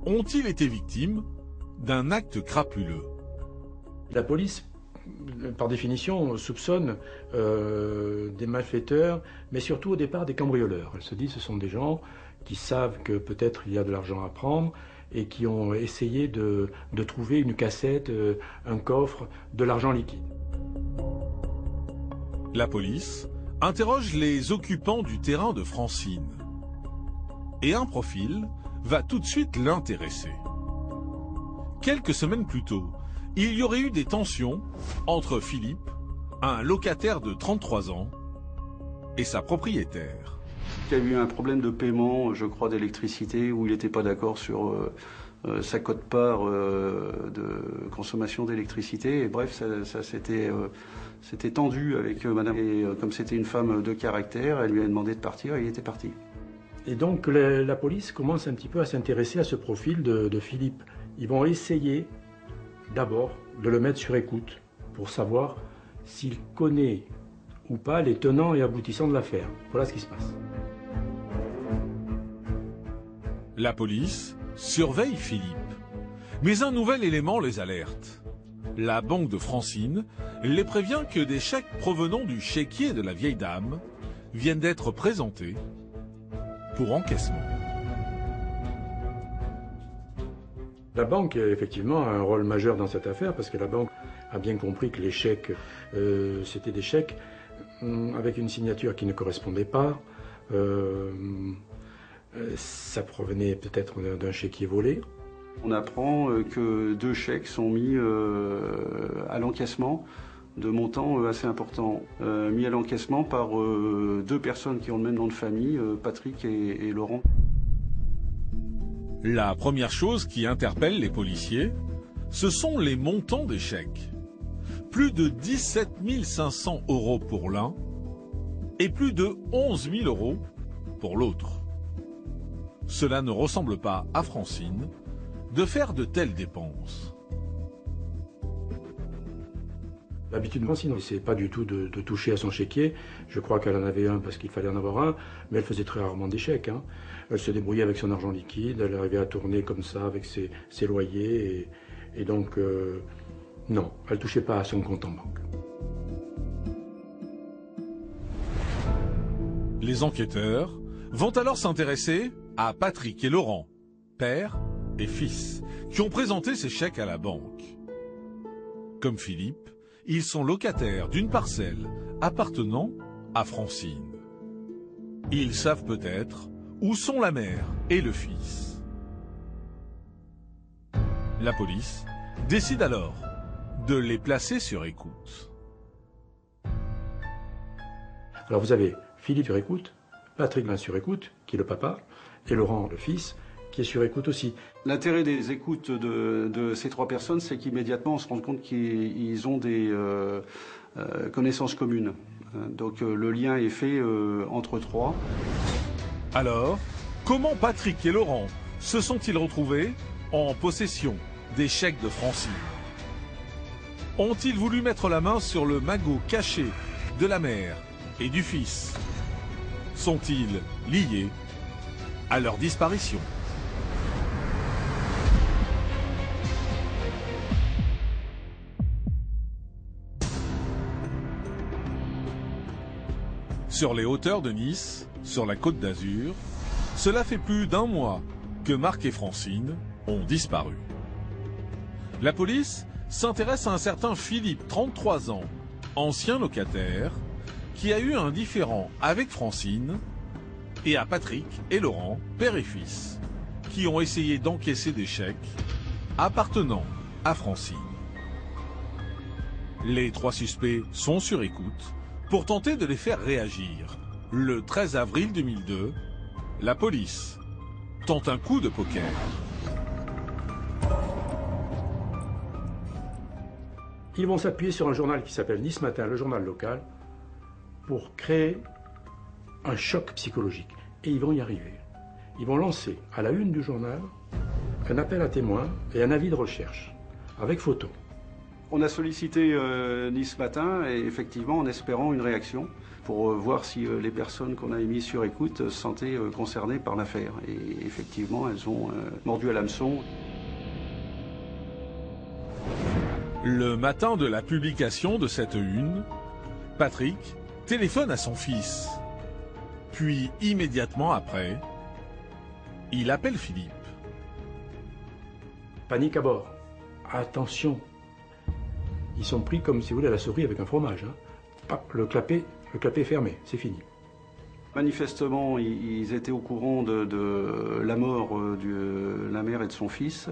ont-ils été victimes d'un acte crapuleux? La police, par définition, soupçonne des malfaiteurs, mais surtout au départ des cambrioleurs. Elle se dit que ce sont des gens qui savent que peut-être il y a de l'argent à prendre et qui ont essayé de trouver une cassette, un coffre, de l'argent liquide. La police interroge les occupants du terrain de Francine. Et un profil va tout de suite l'intéresser. Quelques semaines plus tôt, il y aurait eu des tensions entre Philippe, un locataire de 33 ans, et sa propriétaire. Il y a eu un problème de paiement, je crois, d'électricité, où il n'était pas d'accord sur sa quote-part de consommation d'électricité. Et bref, ça s'était tendu avec madame. Et comme c'était une femme de caractère, elle lui a demandé de partir et il était parti. Et donc la police commence un petit peu à s'intéresser à ce profil de Philippe. Ils vont essayer d'abord de le mettre sur écoute pour savoir s'il connaît ou pas les tenants et aboutissants de l'affaire. Voilà ce qui se passe. La police surveille Philippe. Mais un nouvel élément les alerte. La banque de Francine les prévient que des chèques provenant du chéquier de la vieille dame viennent d'être présentés pour encaissement. La banque, effectivement, a un rôle majeur dans cette affaire parce que la banque a bien compris que les chèques, c'était des chèques avec une signature qui ne correspondait pas. Ça provenait peut-être d'un chéquier volé. On apprend que 2 chèques sont mis à l'encaissement de montants assez importants, mis à l'encaissement par 2 personnes qui ont le même nom de famille, Patrick et Laurent. La première chose qui interpelle les policiers, ce sont les montants des chèques. Plus de 17 500 € pour l'un et plus de 11 000 € pour l'autre. Cela ne ressemble pas à Francine de faire de telles dépenses. L'habitude de Francine, c'est pas du tout de toucher à son chéquier. Je crois qu'elle en avait un parce qu'il fallait en avoir un, mais elle faisait très rarement des chèques. Elle se débrouillait avec son argent liquide, elle arrivait à tourner comme ça avec ses loyers. Et donc, Non, elle ne touchait pas à son compte en banque. Les enquêteurs vont alors s'intéresser à Patrick et Laurent, père et fils, qui ont présenté ces chèques à la banque. Comme Philippe, ils sont locataires d'une parcelle appartenant à Francine. Ils savent peut-être où sont la mère et le fils. La police décide alors de les placer sur écoute. Alors vous avez Philippe sur écoute, Patrick sur écoute, qui est le papa, et Laurent, le fils, qui est sur écoute aussi. L'intérêt des écoutes de ces trois personnes, c'est qu'immédiatement on se rend compte qu'ils ont des connaissances communes. Donc le lien est fait entre trois. Alors, comment Patrick et Laurent se sont-ils retrouvés en possession des chèques de Francine? Ont-ils voulu mettre la main sur le magot caché de la mère et du fils? Sont-ils liés à leur disparition? Sur les hauteurs de Nice, sur la Côte d'Azur, cela fait plus d'un mois que Marc et Francine ont disparu. La police s'intéresse à un certain Philippe, 33 ans, ancien locataire, qui a eu un différend avec Francine, et à Patrick et Laurent, père et fils, qui ont essayé d'encaisser des chèques appartenant à Francine. Les trois suspects sont sur écoute pour tenter de les faire réagir. Le 13 avril 2002, la police tente un coup de poker. Ils vont s'appuyer sur un journal qui s'appelle Nice Matin, le journal local, pour créer un choc psychologique. Et ils vont y arriver. Ils vont lancer à la une du journal un appel à témoins et un avis de recherche, avec photo. On a sollicité Nice Matin, et effectivement en espérant une réaction, pour voir si les personnes qu'on a mises sur écoute se sentaient concernées par l'affaire. Et effectivement, elles ont mordu à l'hameçon. Le matin de la publication de cette une, Patrick téléphone à son fils. Puis, immédiatement après, il appelle Philippe. Panique à bord. Attention. Ils sont pris comme, si vous voulez, à la souris avec un fromage. Hein. Pap, le clapet est fermé, c'est fini. Manifestement, ils étaient au courant de la mort de la mère et de son fils,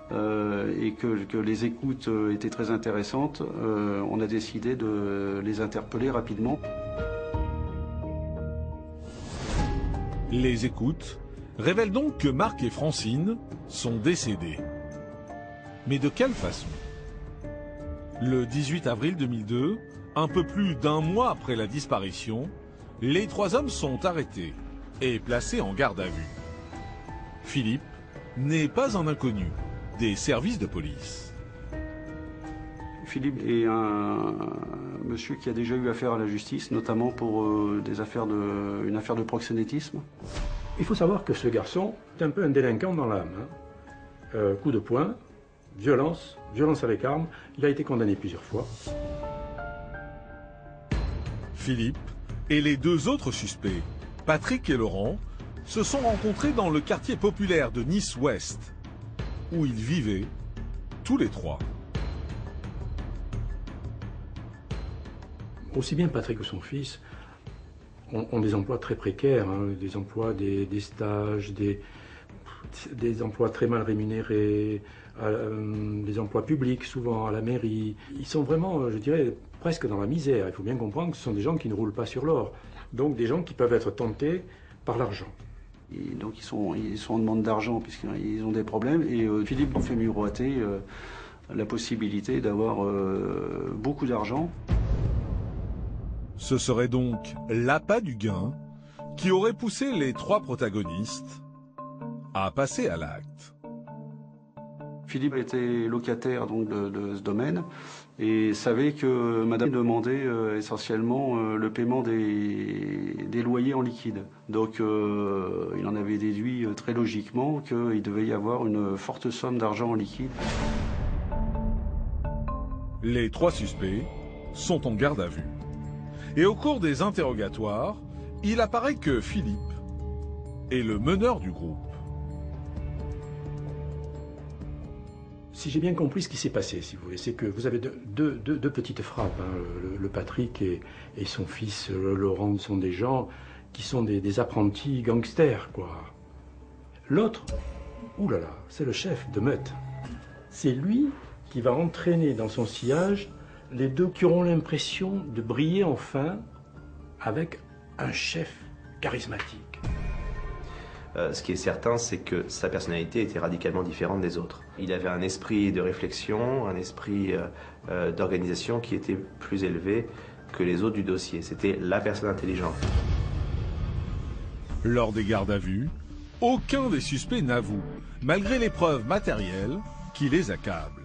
et que les écoutes étaient très intéressantes. On a décidé de les interpeller rapidement. Les écoutes révèlent donc que Marc et Francine sont décédés. Mais de quelle façon? Le 18 avril 2002, un peu plus d'un mois après la disparition, les trois hommes sont arrêtés et placés en garde à vue. Philippe n'est pas un inconnu des services de police. Philippe est un monsieur qui a déjà eu affaire à la justice, notamment pour une affaire de proxénétisme. Il faut savoir que ce garçon est un peu un délinquant dans l'âme. Hein. Coup de poing, violence avec arme. Il a été condamné plusieurs fois. Philippe et les deux autres suspects, Patrick et Laurent, se sont rencontrés dans le quartier populaire de Nice-Ouest, où ils vivaient tous les trois. Aussi bien Patrick que son fils ont des emplois très précaires, hein, des emplois, des stages, des emplois très mal rémunérés, des emplois publics souvent à la mairie. Ils sont vraiment, je dirais, presque dans la misère. Il faut bien comprendre que ce sont des gens qui ne roulent pas sur l'or. Donc des gens qui peuvent être tentés par l'argent. Et donc ils sont en demande d'argent puisqu'ils ont des problèmes. Et Philippe nous fait miroiter la possibilité d'avoir beaucoup d'argent. Ce serait donc l'appât du gain qui aurait poussé les trois protagonistes à passer à l'acte. Philippe était locataire donc, de ce domaine et savait que madame demandait essentiellement le paiement des loyers en liquide. Donc il en avait déduit très logiquement qu'il devait y avoir une forte somme d'argent en liquide. Les 3 suspects sont en garde à vue. Et au cours des interrogatoires, il apparaît que Philippe est le meneur du groupe. Si j'ai bien compris ce qui s'est passé, si vous voulez, c'est que vous avez deux petites frappes. Hein. Le Patrick et son fils Laurent sont des gens qui sont des apprentis gangsters, quoi. L'autre, oulala, c'est le chef de meute. C'est lui qui va entraîner dans son sillage les deux qui auront l'impression de briller enfin avec un chef charismatique. Ce qui est certain, c'est que sa personnalité était radicalement différente des autres. Il avait un esprit de réflexion, un esprit d'organisation qui était plus élevé que les autres du dossier. C'était la personne intelligente. Lors des gardes à vue, aucun des suspects n'avoue, malgré les preuves matérielles qui les accablent.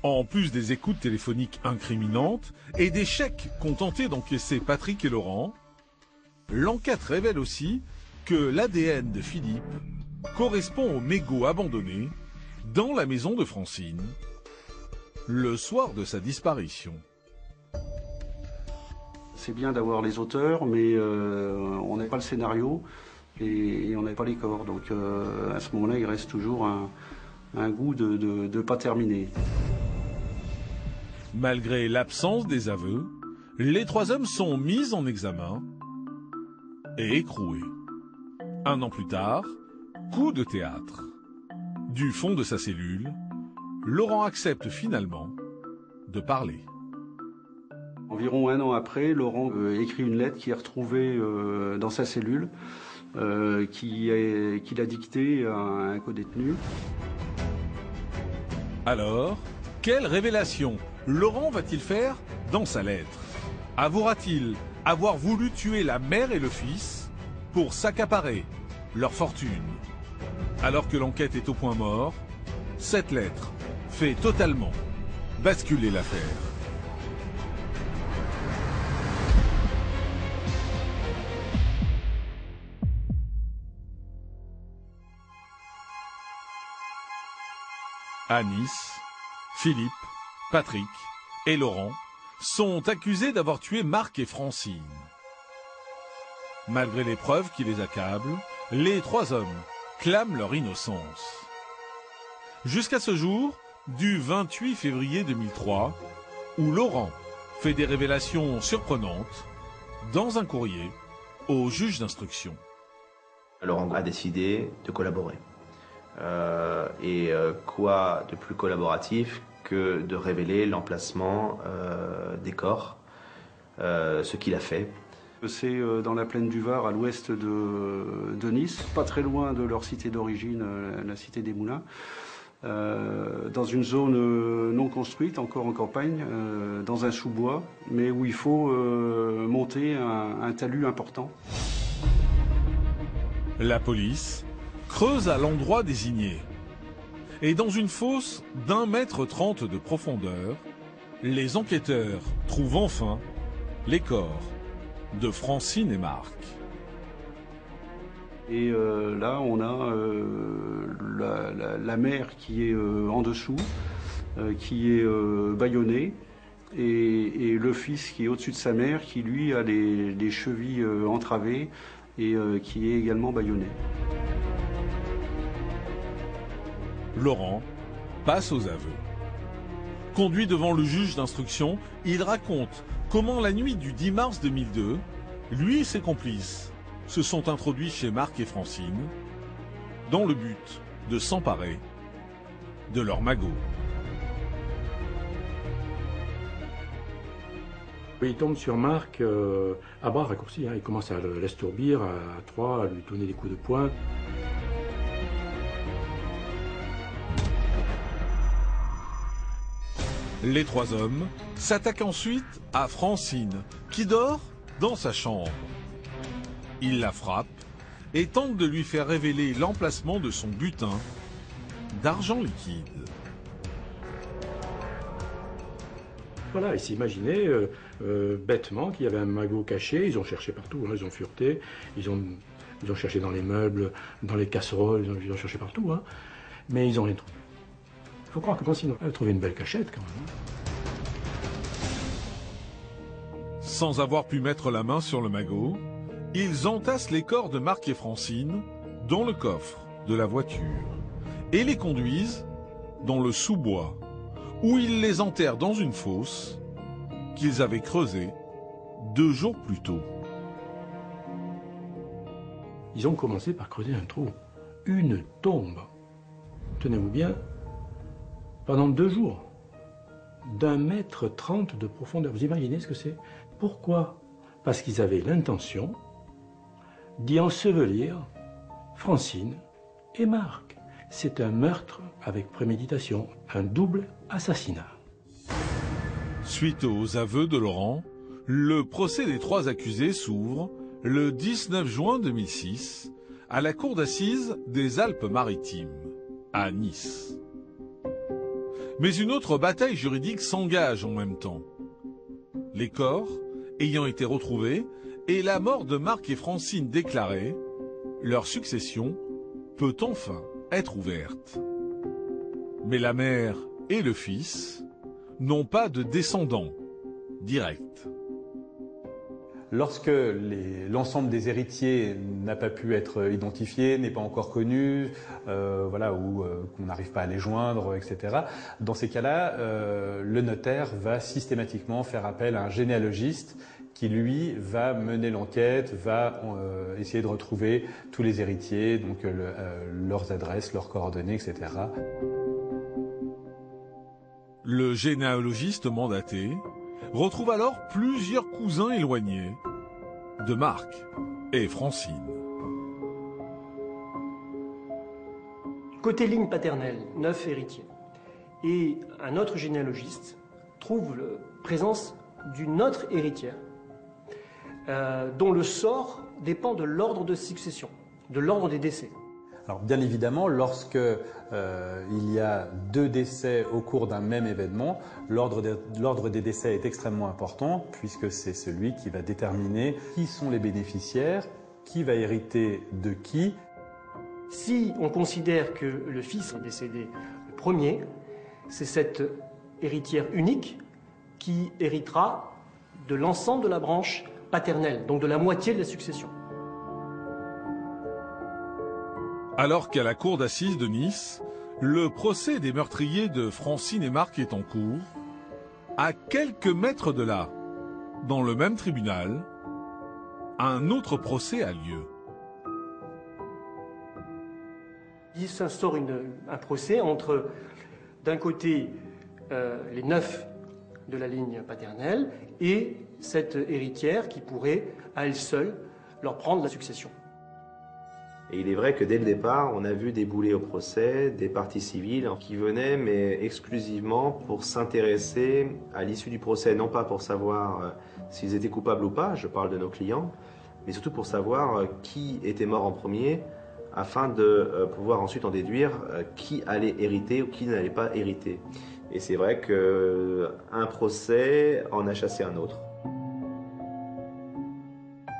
En plus des écoutes téléphoniques incriminantes et des chèques qu'ont tenté d'encaisser Patrick et Laurent, l'enquête révèle aussi que l'ADN de Philippe correspond au mégot abandonné dans la maison de Francine le soir de sa disparition. C'est bien d'avoir les auteurs, mais on n'a pas le scénario et on n'a pas les corps. Donc à ce moment-là, il reste toujours un goût de pas terminer. Malgré l'absence des aveux, les 3 hommes sont mis en examen et écroués. 1 an plus tard, coup de théâtre. Du fond de sa cellule, Laurent accepte finalement de parler. Environ 1 an après, Laurent écrit une lettre qui est retrouvée dans sa cellule, qu'il a dictée à un codétenu. Alors, quelle révélation Laurent va-t-il faire dans sa lettre? Avouera-t-il avoir voulu tuer la mère et le fils pour s'accaparer leur fortune? Alors que l'enquête est au point mort, cette lettre fait totalement basculer l'affaire. À Nice, Philippe, Patrick et Laurent sont accusés d'avoir tué Marc et Francine. Malgré les preuves qui les accablent, les 3 hommes clament leur innocence. Jusqu'à ce jour, du 28 février 2003, où Laurent fait des révélations surprenantes dans un courrier au juge d'instruction. Laurent a décidé de collaborer. Quoi de plus collaboratif que de révéler l'emplacement des corps, ce qu'il a fait. C'est dans la plaine du Var, à l'ouest de Nice, pas très loin de leur cité d'origine, la cité des Moulins, dans une zone non construite, encore en campagne, dans un sous-bois, mais où il faut monter un talus important. La police creuse à l'endroit désigné. Et dans une fosse d'1,30 m de profondeur, les enquêteurs trouvent enfin les corps de Francine et Marc. Et là, on a la mère qui est en dessous, qui est bâillonnée, et le fils qui est au-dessus de sa mère, qui lui a les chevilles entravées et qui est également bâillonné. Laurent passe aux aveux. Conduit devant le juge d'instruction, il raconte comment la nuit du 10 mars 2002, lui et ses complices se sont introduits chez Marc et Francine dans le but de s'emparer de leur magot. Il tombe sur Marc à bras raccourcis. Il commence à l'estourbir à 3, à lui donner des coups de poing. Les 3 hommes s'attaquent ensuite à Francine, qui dort dans sa chambre. Ils la frappent et tentent de lui faire révéler l'emplacement de son butin d'argent liquide. Voilà, ils s'imaginaient bêtement qu'il y avait un magot caché. Ils ont cherché partout, hein, ils ont fureté, ils ont cherché dans les meubles, dans les casseroles, ils ont cherché partout, hein, mais ils n'ont rien trouvé. faut croire que Francine a trouvé une belle cachette quand même. Sans avoir pu mettre la main sur le magot, ils entassent les corps de Marc et Francine dans le coffre de la voiture et les conduisent dans le sous-bois, où ils les enterrent dans une fosse qu'ils avaient creusée 2 jours plus tôt. Ils ont commencé par creuser un trou, une tombe. Tenez-vous bien, pendant 2 jours, d'1,30 m de profondeur. Vous imaginez ce que c'est? Pourquoi? Parce qu'ils avaient l'intention d'y ensevelir Francine et Marc. C'est un meurtre avec préméditation, un double assassinat. Suite aux aveux de Laurent, le procès des 3 accusés s'ouvre le 19 juin 2006 à la cour d'assises des Alpes-Maritimes, à Nice. Mais une autre bataille juridique s'engage en même temps. Les corps ayant été retrouvés et la mort de Marc et Francine déclarée, leur succession peut enfin être ouverte. Mais la mère et le fils n'ont pas de descendants directs. Lorsque l'ensemble des héritiers n'a pas pu être identifié, n'est pas encore connu, ou qu'on n'arrive pas à les joindre, etc. Dans ces cas-là, le notaire va systématiquement faire appel à un généalogiste qui, lui, va mener l'enquête, va essayer de retrouver tous les héritiers, donc leurs adresses, leurs coordonnées, etc. Le généalogiste mandaté retrouve alors plusieurs cousins éloignés de Marc et Francine. Côté ligne paternelle, 9 héritiers. Et un autre généalogiste trouve la présence d'une autre héritière dont le sort dépend de l'ordre de succession, de l'ordre des décès. Alors bien évidemment, lorsque il y a 2 décès au cours d'un même événement, l'ordre des décès est extrêmement important puisque c'est celui qui va déterminer qui sont les bénéficiaires, qui va hériter de qui. Si on considère que le fils est décédé le premier, c'est cette héritière unique qui héritera de l'ensemble de la branche paternelle, donc de la moitié de la succession. Alors qu'à la cour d'assises de Nice, le procès des meurtriers de Francine et Marc est en cours, à quelques mètres de là, dans le même tribunal, un autre procès a lieu. Il s'instaure un procès entre, d'un côté, les 9 de la ligne paternelle et cette héritière qui pourrait, à elle seule, leur prendre la succession. Et il est vrai que dès le départ, on a vu débouler au procès des parties civiles qui venaient, mais exclusivement pour s'intéresser à l'issue du procès, non pas pour savoir s'ils étaient coupables ou pas, je parle de nos clients, mais surtout pour savoir qui était mort en premier, afin de pouvoir ensuite en déduire qui allait hériter ou qui n'allait pas hériter. Et c'est vrai qu'un procès en a chassé un autre.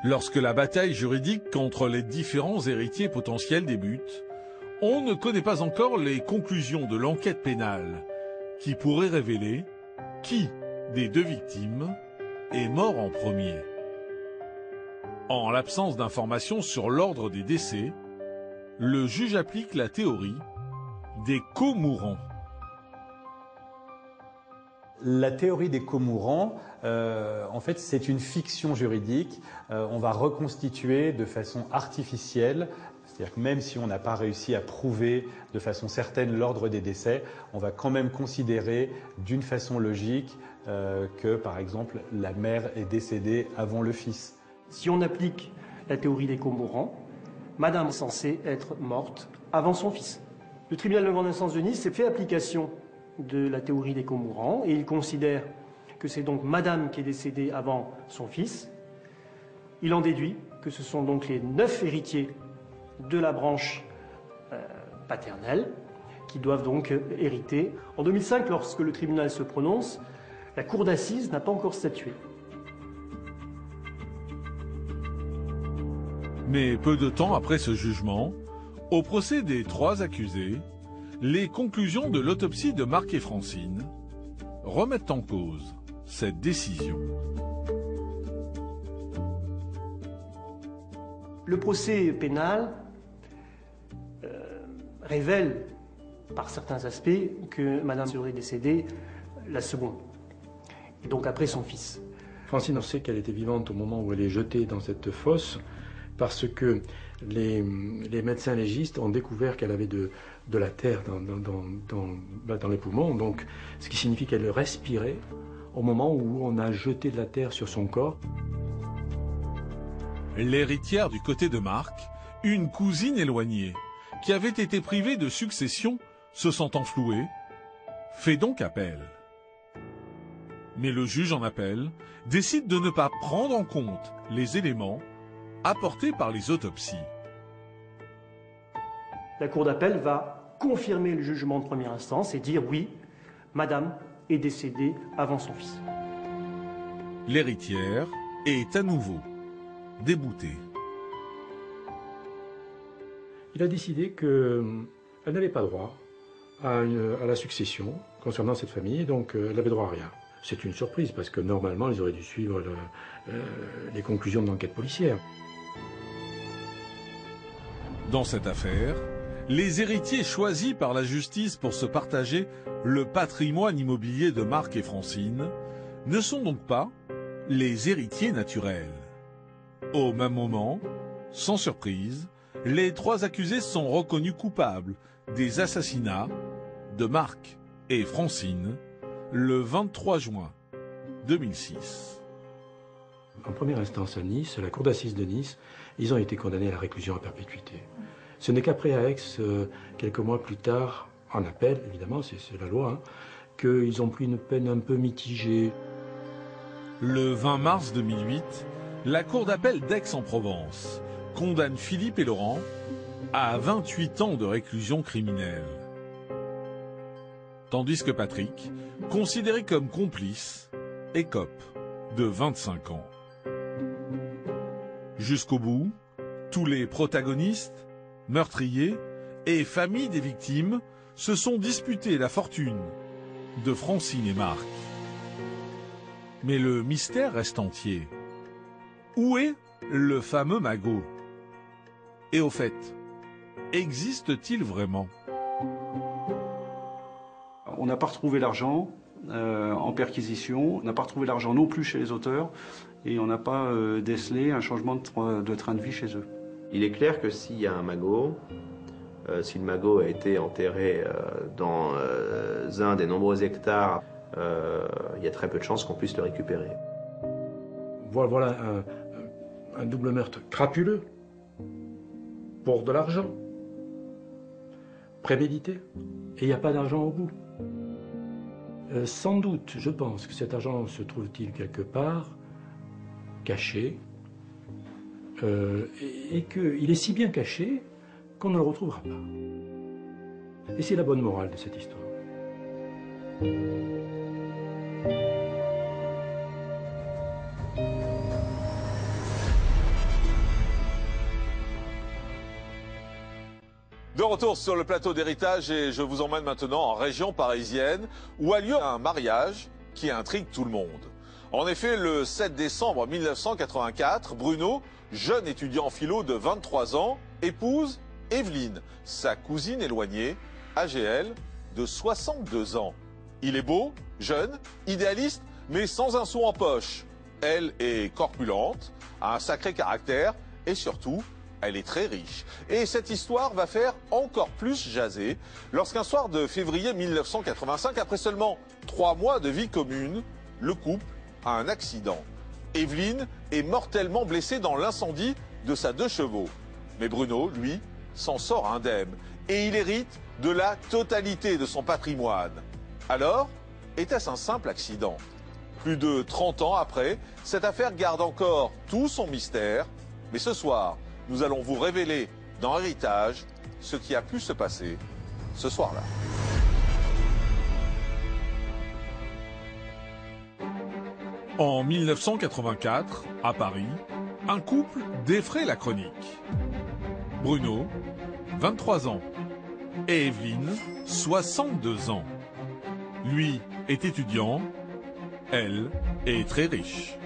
Lorsque la bataille juridique contre les différents héritiers potentiels débute, on ne connaît pas encore les conclusions de l'enquête pénale qui pourrait révéler qui des 2 victimes est mort en premier. En l'absence d'informations sur l'ordre des décès, le juge applique la théorie des co-mourants. La théorie des co-mourants, en fait, c'est une fiction juridique. On va reconstituer de façon artificielle, c'est-à-dire que même si on n'a pas réussi à prouver de façon certaine l'ordre des décès, on va quand même considérer d'une façon logique que, par exemple, la mère est décédée avant le fils. Si on applique la théorie des co-mourants, Madame est censée être morte avant son fils. Le tribunal de grande instance de Nice s'est fait application de la théorie des co-mourants et il considère que c'est donc Madame qui est décédée avant son fils. Il en déduit que ce sont donc les 9 héritiers de la branche paternelle qui doivent donc hériter. En 2005, lorsque le tribunal se prononce, la cour d'assises n'a pas encore statué. Mais peu de temps après ce jugement, au procès des 3 accusés, les conclusions de l'autopsie de Marc et Francine remettent en cause cette décision. Le procès pénal révèle, par certains aspects, que Madame serait décédée la seconde, et donc après son fils. Francine, on sait qu'elle était vivante au moment où elle est jetée dans cette fosse, parce que les médecins légistes ont découvert qu'elle avait de la terre dans les poumons, donc, ce qui signifie qu'elle respirait au moment où on a jeté de la terre sur son corps. L'héritière du côté de Marc, une cousine éloignée, qui avait été privée de succession, se sentant flouée, fait donc appel. Mais le juge en appel décide de ne pas prendre en compte les éléments apportés par les autopsies. La cour d'appel va confirmer le jugement de première instance et dire oui, Madame est décédée avant son fils. L'héritière est à nouveau déboutée. Il a décidé qu'elle n'avait pas droit à la succession concernant cette famille, donc elle n'avait droit à rien. C'est une surprise parce que normalement ils auraient dû suivre les conclusions de l'enquête policière. Dans cette affaire, les héritiers choisis par la justice pour se partager le patrimoine immobilier de Marc et Francine ne sont donc pas les héritiers naturels. Au même moment, sans surprise, les trois accusés sont reconnus coupables des assassinats de Marc et Francine le 23 juin 2006. En première instance à Nice, à la cour d'assises de Nice, ils ont été condamnés à la réclusion à perpétuité. Ce n'est qu'après à Aix, quelques mois plus tard, en appel, évidemment, c'est la loi, hein, qu'ils ont pris une peine un peu mitigée. Le 20 mars 2008, la cour d'appel d'Aix-en-Provence condamne Philippe et Laurent à 28 ans de réclusion criminelle. Tandis que Patrick, considéré comme complice, écope de 25 ans. Jusqu'au bout, tous les protagonistes, meurtriers et familles des victimes se sont disputés la fortune de Francine et Marc. Mais le mystère reste entier. Où est le fameux magot? Et au fait, existe-t-il vraiment? On n'a pas retrouvé l'argent en perquisition, on n'a pas retrouvé l'argent non plus chez les auteurs, et on n'a pas décelé un changement de train de vie chez eux. Il est clair que s'il y a un magot, si le magot a été enterré dans un des nombreux hectares, il y a très peu de chances qu'on puisse le récupérer. Voilà un double meurtre crapuleux, pour de l'argent, prémédité, et il n'y a pas d'argent au bout. Sans doute, je pense que cet argent se trouve-t-il quelque part, caché, et qu'il est si bien caché qu'on ne le retrouvera pas. Et c'est la bonne morale de cette histoire. De retour sur le plateau d'Héritage et je vous emmène maintenant en région parisienne où a lieu un mariage qui intrigue tout le monde. En effet, le 7 décembre 1984, Bruno, jeune étudiant en philo de 23 ans, épouse Evelyne, sa cousine éloignée, âgée elle, de 62 ans. Il est beau, jeune, idéaliste, mais sans un sou en poche. Elle est corpulente, a un sacré caractère et surtout, elle est très riche. Et cette histoire va faire encore plus jaser lorsqu'un soir de février 1985, après seulement 3 mois de vie commune, le couple a un accident. Evelyne est mortellement blessée dans l'incendie de sa 2 chevaux. Mais Bruno, lui, s'en sort indemne et il hérite de la totalité de son patrimoine. Alors, était-ce un simple accident? Plus de 30 ans après, cette affaire garde encore tout son mystère. Mais ce soir, nous allons vous révéler dans Héritage ce qui a pu se passer ce soir-là. En 1984, à Paris, un couple défraie la chronique. Bruno, 23 ans, et Evelyne, 62 ans. Lui est étudiant, elle est très riche.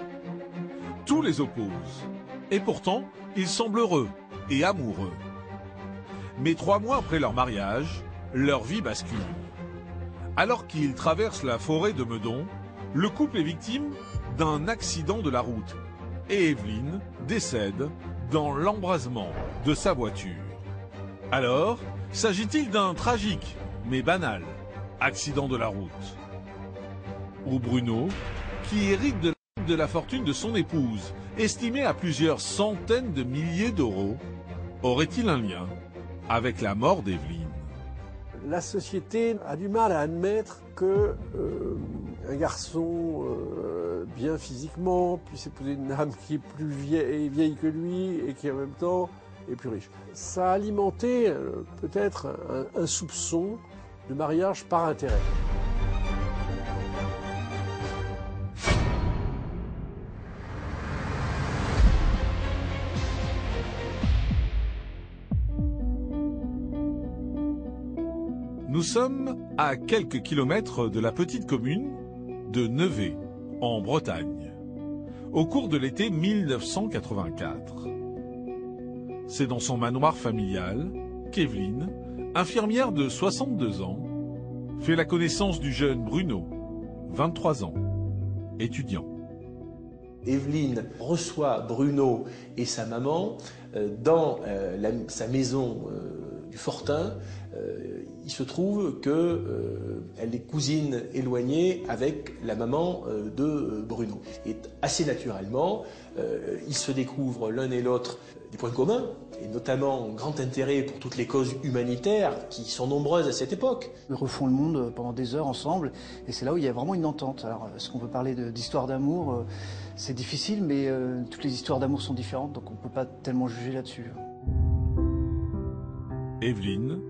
Tout les oppose. Et pourtant, ils semblent heureux et amoureux. Mais 3 mois après leur mariage, leur vie bascule. Alors qu'ils traversent la forêt de Meudon, le couple est victime d'un accident de la route. Et Evelyne décède dans l'embrasement de sa voiture. Alors, s'agit-il d'un tragique, mais banal, accident de la route? Ou Bruno, qui hérite de la fortune de son épouse, estimée à plusieurs centaines de milliers d'euros, aurait-il un lien avec la mort d'Evelyne? La société a du mal à admettre que un garçon bien physiquement puisse épouser une dame qui est plus vieille que lui et qui en même temps est plus riche. Ça a alimenté peut-être un soupçon de mariage par intérêt. Nous sommes à quelques kilomètres de la petite commune de Nevers, en Bretagne, au cours de l'été 1984. C'est dans son manoir familial qu'Evelyne, infirmière de 62 ans, fait la connaissance du jeune Bruno, 23 ans, étudiant. Evelyne reçoit Bruno et sa maman dans sa maison du Fortin. Il se trouve qu'elle est cousine éloignée avec la maman de Bruno. Et assez naturellement, ils se découvrent l'un et l'autre des points communs, et notamment grand intérêt pour toutes les causes humanitaires qui sont nombreuses à cette époque. Ils refont le monde pendant des heures ensemble, et c'est là où il y a vraiment une entente. Alors, est-ce qu'on peut parler d'histoire d'amour? C'est difficile, mais toutes les histoires d'amour sont différentes, donc on ne peut pas tellement juger là-dessus. Evelyne,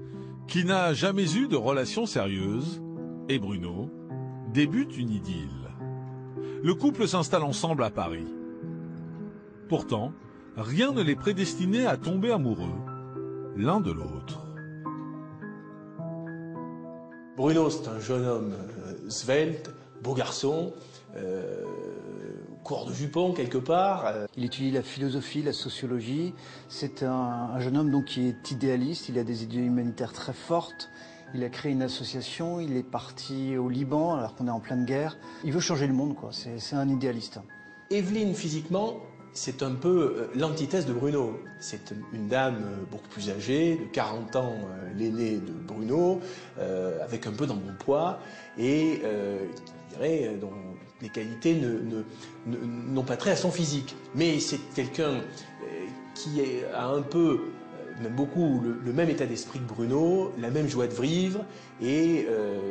qui n'a jamais eu de relation sérieuse, et Bruno débutent une idylle. Le couple s'installe ensemble à Paris. Pourtant, rien ne les prédestinait à tomber amoureux l'un de l'autre. Bruno, c'est un jeune homme svelte, beau garçon, court de jupon quelque part. Il étudie la philosophie, la sociologie. C'est un jeune homme donc, qui est idéaliste, il a des idées humanitaires très fortes. Il a créé une association, il est parti au Liban alors qu'on est en pleine guerre. Il veut changer le monde, quoi. C'est un idéaliste. Evelyne, physiquement, c'est un peu l'antithèse de Bruno. C'est une dame beaucoup plus âgée, de 40 ans, l'aînée de Bruno, avec un peu d'embonpoint, et je dirais dont les qualités n'ont pas trait à son physique. Mais c'est quelqu'un qui a un peu, même beaucoup, le même état d'esprit que Bruno, la même joie de vivre, et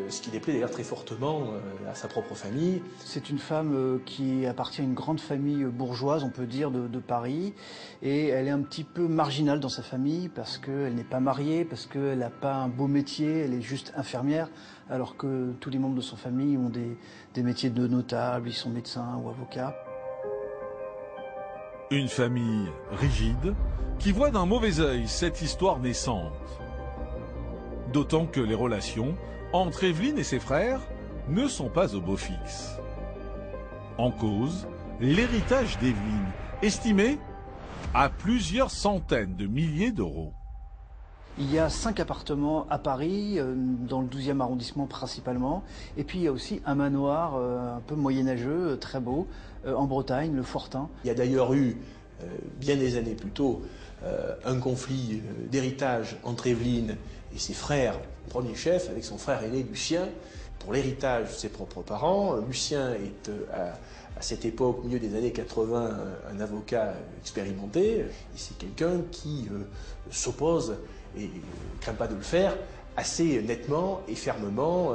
ce qui déplaît d'ailleurs très fortement à sa propre famille. C'est une femme qui appartient à une grande famille bourgeoise, on peut dire, de Paris, et elle est un petit peu marginale dans sa famille parce qu'elle n'est pas mariée, parce qu'elle n'a pas un beau métier, elle est juste infirmière, alors que tous les membres de son famille ont des métiers de notables, ils sont médecins ou avocats. Une famille rigide qui voit d'un mauvais œil cette histoire naissante. D'autant que les relations entre Evelyne et ses frères ne sont pas au beau fixe. En cause, l'héritage d'Evelyne, estimé à plusieurs centaines de milliers d'euros. Il y a 5 appartements à Paris, dans le 12e arrondissement principalement. Et puis il y a aussi un manoir un peu moyenâgeux, très beau, en Bretagne, le Fortin. Il y a d'ailleurs eu, bien des années plus tôt, un conflit d'héritage entre Evelyne et ses frères, premier chef, avec son frère aîné Lucien, pour l'héritage de ses propres parents. Lucien est à cette époque, milieu des années 80, un avocat expérimenté, et c'est quelqu'un qui s'oppose, et ne craint pas de le faire, assez nettement et fermement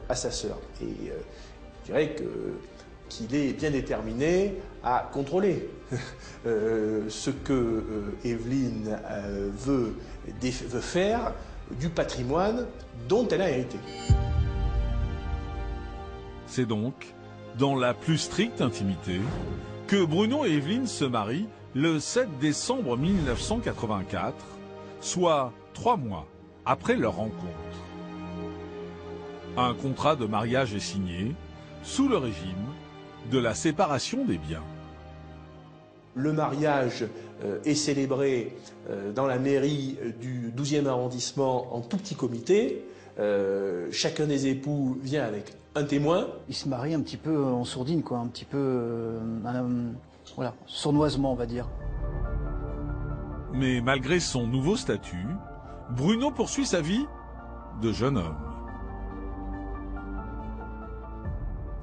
à sa sœur. Et je dirais qu'il est bien déterminé à contrôler ce que Evelyne veut faire du patrimoine dont elle a hérité. C'est donc dans la plus stricte intimité que Bruno et Evelyne se marient le 7 décembre 1984, soit 3 mois après leur rencontre. Un contrat de mariage est signé sous le régime de la séparation des biens. Le mariage est célébré dans la mairie du 12e arrondissement en tout petit comité. Chacun des époux vient avec un témoin. Ils se marient un petit peu en sourdine, quoi, un petit peu voilà, sournoisement, on va dire. Mais malgré son nouveau statut, Bruno poursuit sa vie de jeune homme.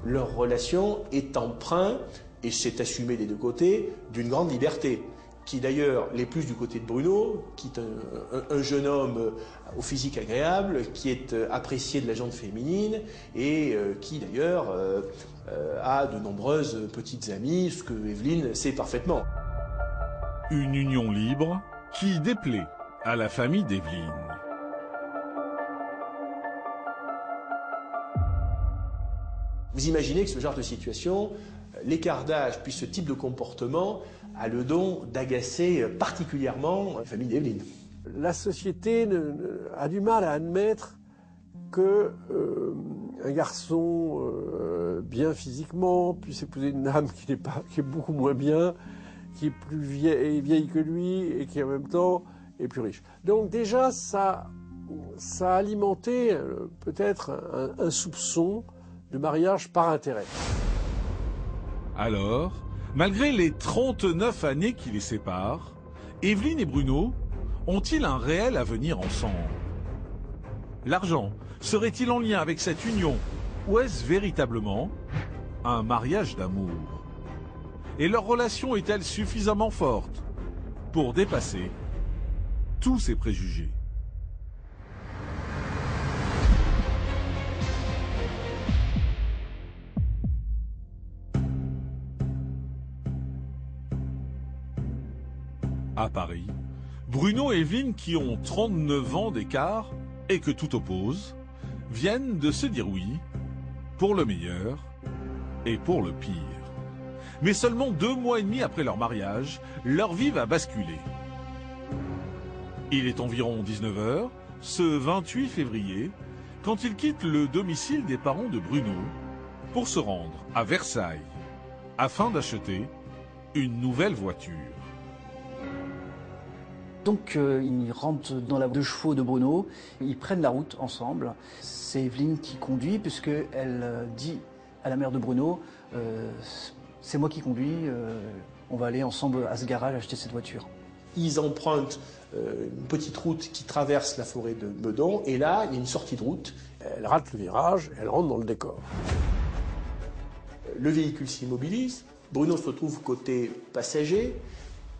Leur relation est empreinte, et c'est assumé des deux côtés, d'une grande liberté, qui d'ailleurs l'est plus du côté de Bruno, qui est un jeune homme au physique agréable, qui est apprécié de la gente féminine, et qui d'ailleurs a de nombreuses petites amies, ce que Evelyne sait parfaitement. Une union libre qui déplaît à la famille d'Evelyne. Vous imaginez que ce genre de situation, l'écart d'âge puis ce type de comportement a le don d'agacer particulièrement la famille d'Evelyne. La société a du mal à admettre que un garçon bien physiquement puisse épouser une dame qui est beaucoup moins bien, qui est plus vieille que lui et qui en même temps est plus riche. Donc déjà ça a alimenté peut-être un soupçon de mariage par intérêt. Alors, malgré les 39 années qui les séparent, Evelyne et Bruno ont-ils un réel avenir ensemble? L'argent serait-il en lien avec cette union ou est-ce véritablement un mariage d'amour? Et leur relation est-elle suffisamment forte pour dépasser tous ces préjugés? À Paris, Bruno et Evelyne, qui ont 39 ans d'écart et que tout oppose, viennent de se dire oui pour le meilleur et pour le pire. Mais seulement 2 mois et demi après leur mariage, leur vie va basculer. Il est environ 19h, ce 28 février, quand ils quittent le domicile des parents de Bruno pour se rendre à Versailles afin d'acheter une nouvelle voiture. Donc ils rentrent dans la 2 chevaux de Bruno, ils prennent la route ensemble. C'est Evelyne qui conduit puisqu'elle dit à la mère de Bruno c'est moi qui conduis, on va aller ensemble à ce garage acheter cette voiture. Ils empruntent une petite route qui traverse la forêt de Meudon et là il y a une sortie de route. Elle rate le virage, elle rentre dans le décor. Le véhicule s'immobilise, Bruno se retrouve côté passager,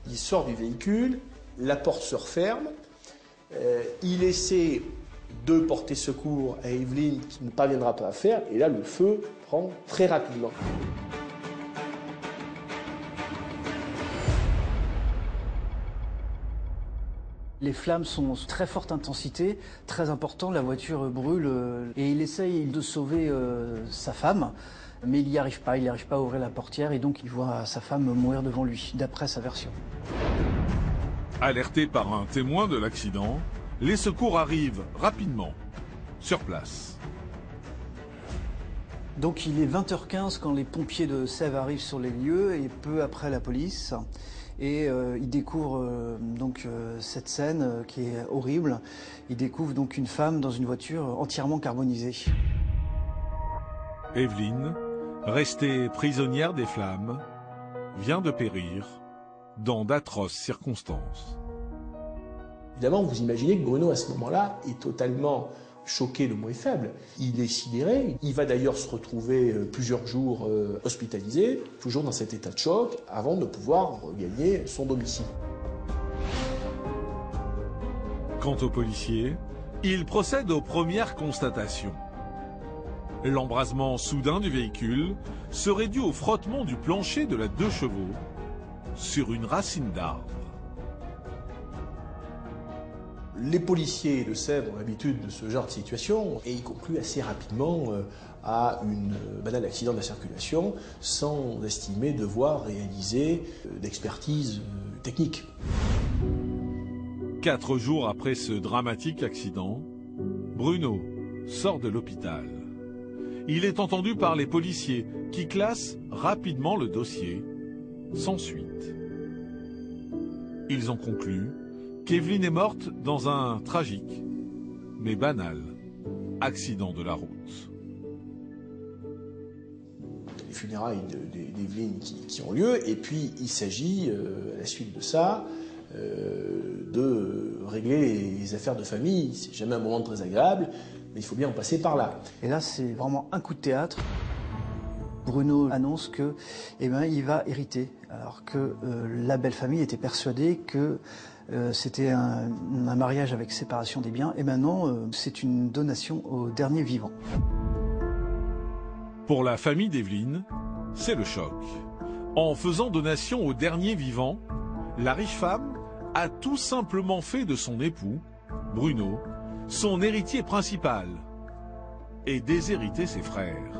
il sort du véhicule, la porte se referme, il essaie de porter secours à Evelyne qui ne parviendra pas à faire, et là le feu prend très rapidement. Les flammes sont de très forte intensité, très important, la voiture brûle et il essaye de sauver sa femme, mais il n'y arrive pas à ouvrir la portière et donc il voit sa femme mourir devant lui, d'après sa version. Alertés par un témoin de l'accident, les secours arrivent rapidement, sur place. Donc il est 20h15 quand les pompiers de Sèvres arrivent sur les lieux et peu après la police. Et ils découvrent cette scène qui est horrible. Ils découvrent donc une femme dans une voiture entièrement carbonisée. Evelyne, restée prisonnière des flammes, vient de périr dans d'atroces circonstances. Évidemment, vous imaginez que Bruno, à ce moment-là, est totalement choqué, le mot est faible. Il est sidéré. Il va d'ailleurs se retrouver plusieurs jours hospitalisé, toujours dans cet état de choc, avant de pouvoir regagner son domicile. Quant aux policiers, ils procèdent aux premières constatations. L'embrasement soudain du véhicule serait dû au frottement du plancher de la 2 chevaux sur une racine d'arbre. Les policiers de Sèvres ont l'habitude de ce genre de situation et ils concluent assez rapidement à un banal accident de la circulation sans estimer devoir réaliser d'expertise technique. 4 jours après ce dramatique accident, Bruno sort de l'hôpital. il est entendu par les policiers qui classent rapidement le dossier, sans suite. Ils ont conclu qu'Evelyne est morte dans un tragique, mais banal, accident de la route. Les funérailles d'Evelyne qui ont lieu, et puis il s'agit, à la suite de ça, de régler les affaires de famille. C'est jamais un moment très agréable, mais il faut bien en passer par là. Et là, c'est vraiment un coup de théâtre. Bruno annonce que, il va hériter, alors que la belle famille était persuadée que c'était un mariage avec séparation des biens, et maintenant c'est une donation au dernier vivant. Pour la famille d'Evelyne, c'est le choc. En faisant donation au dernier vivant, la riche femme a tout simplement fait de son époux, Bruno, son héritier principal, et déshérité ses frères.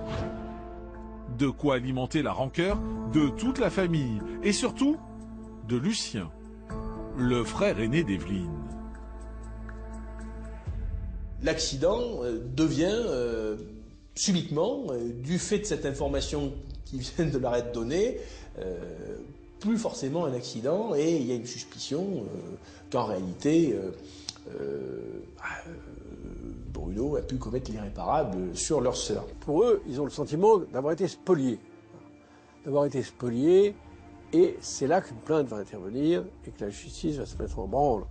De quoi alimenter la rancœur de toute la famille, et surtout de Lucien, le frère aîné d'Evelyne. L'accident devient subitement, du fait de cette information qui vient de leur être donnée, plus forcément un accident, et il y a une suspicion qu'en réalité Bruno a pu commettre l'irréparable sur leur sœur. Pour eux, ils ont le sentiment d'avoir été spoliés. Et c'est là qu'une plainte va intervenir et que la justice va se mettre en branle.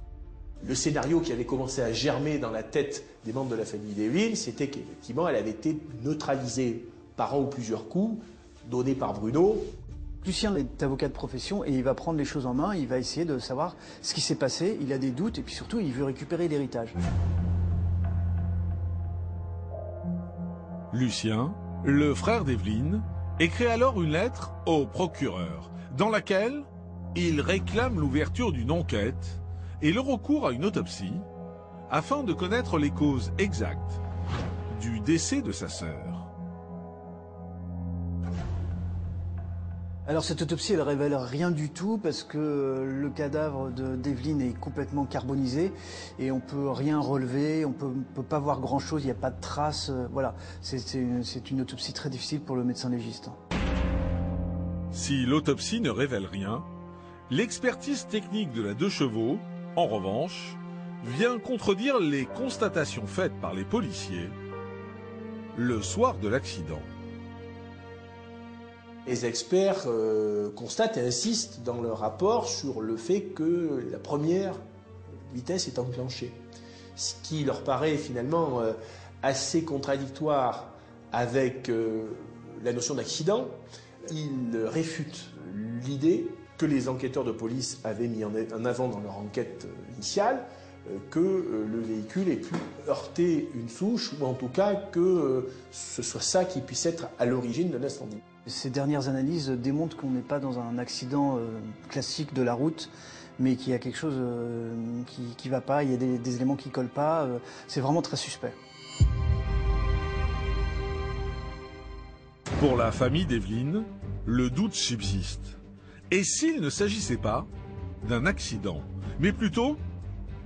Le scénario qui avait commencé à germer dans la tête des membres de la famille d'Evelyne, c'était qu'effectivement, elle avait été neutralisée par un ou plusieurs coups donnés par Bruno. Lucien est avocat de profession et il va prendre les choses en main, il va essayer de savoir ce qui s'est passé, il a des doutes et puis surtout il veut récupérer l'héritage. Lucien, le frère d'Evelyne, écrit alors une lettre au procureur dans laquelle il réclame l'ouverture d'une enquête et le recours à une autopsie afin de connaître les causes exactes du décès de sa sœur. Alors cette autopsie, elle révèle rien du tout parce que le cadavre d'Evelyne est complètement carbonisé et on peut rien relever, on peut pas voir grand chose, il n'y a pas de traces, voilà. C'est une autopsie très difficile pour le médecin légiste. Si l'autopsie ne révèle rien, l'expertise technique de la 2 chevaux, en revanche, vient contredire les constatations faites par les policiers le soir de l'accident. Les experts constatent et insistent dans leur rapport sur le fait que la première vitesse est enclenchée. Ce qui leur paraît finalement assez contradictoire avec la notion d'accident. Ils réfutent l'idée que les enquêteurs de police avaient mis en avant dans leur enquête initiale, que le véhicule ait pu heurter une souche, ou en tout cas que ce soit ça qui puisse être à l'origine de l'incendie. Ces dernières analyses démontrent qu'on n'est pas dans un accident classique de la route, mais qu'il y a quelque chose qui ne va pas, il y a des éléments qui ne collent pas, c'est vraiment très suspect. Pour la famille d'Evelyne, le doute subsiste. Et s'il ne s'agissait pas d'un accident, mais plutôt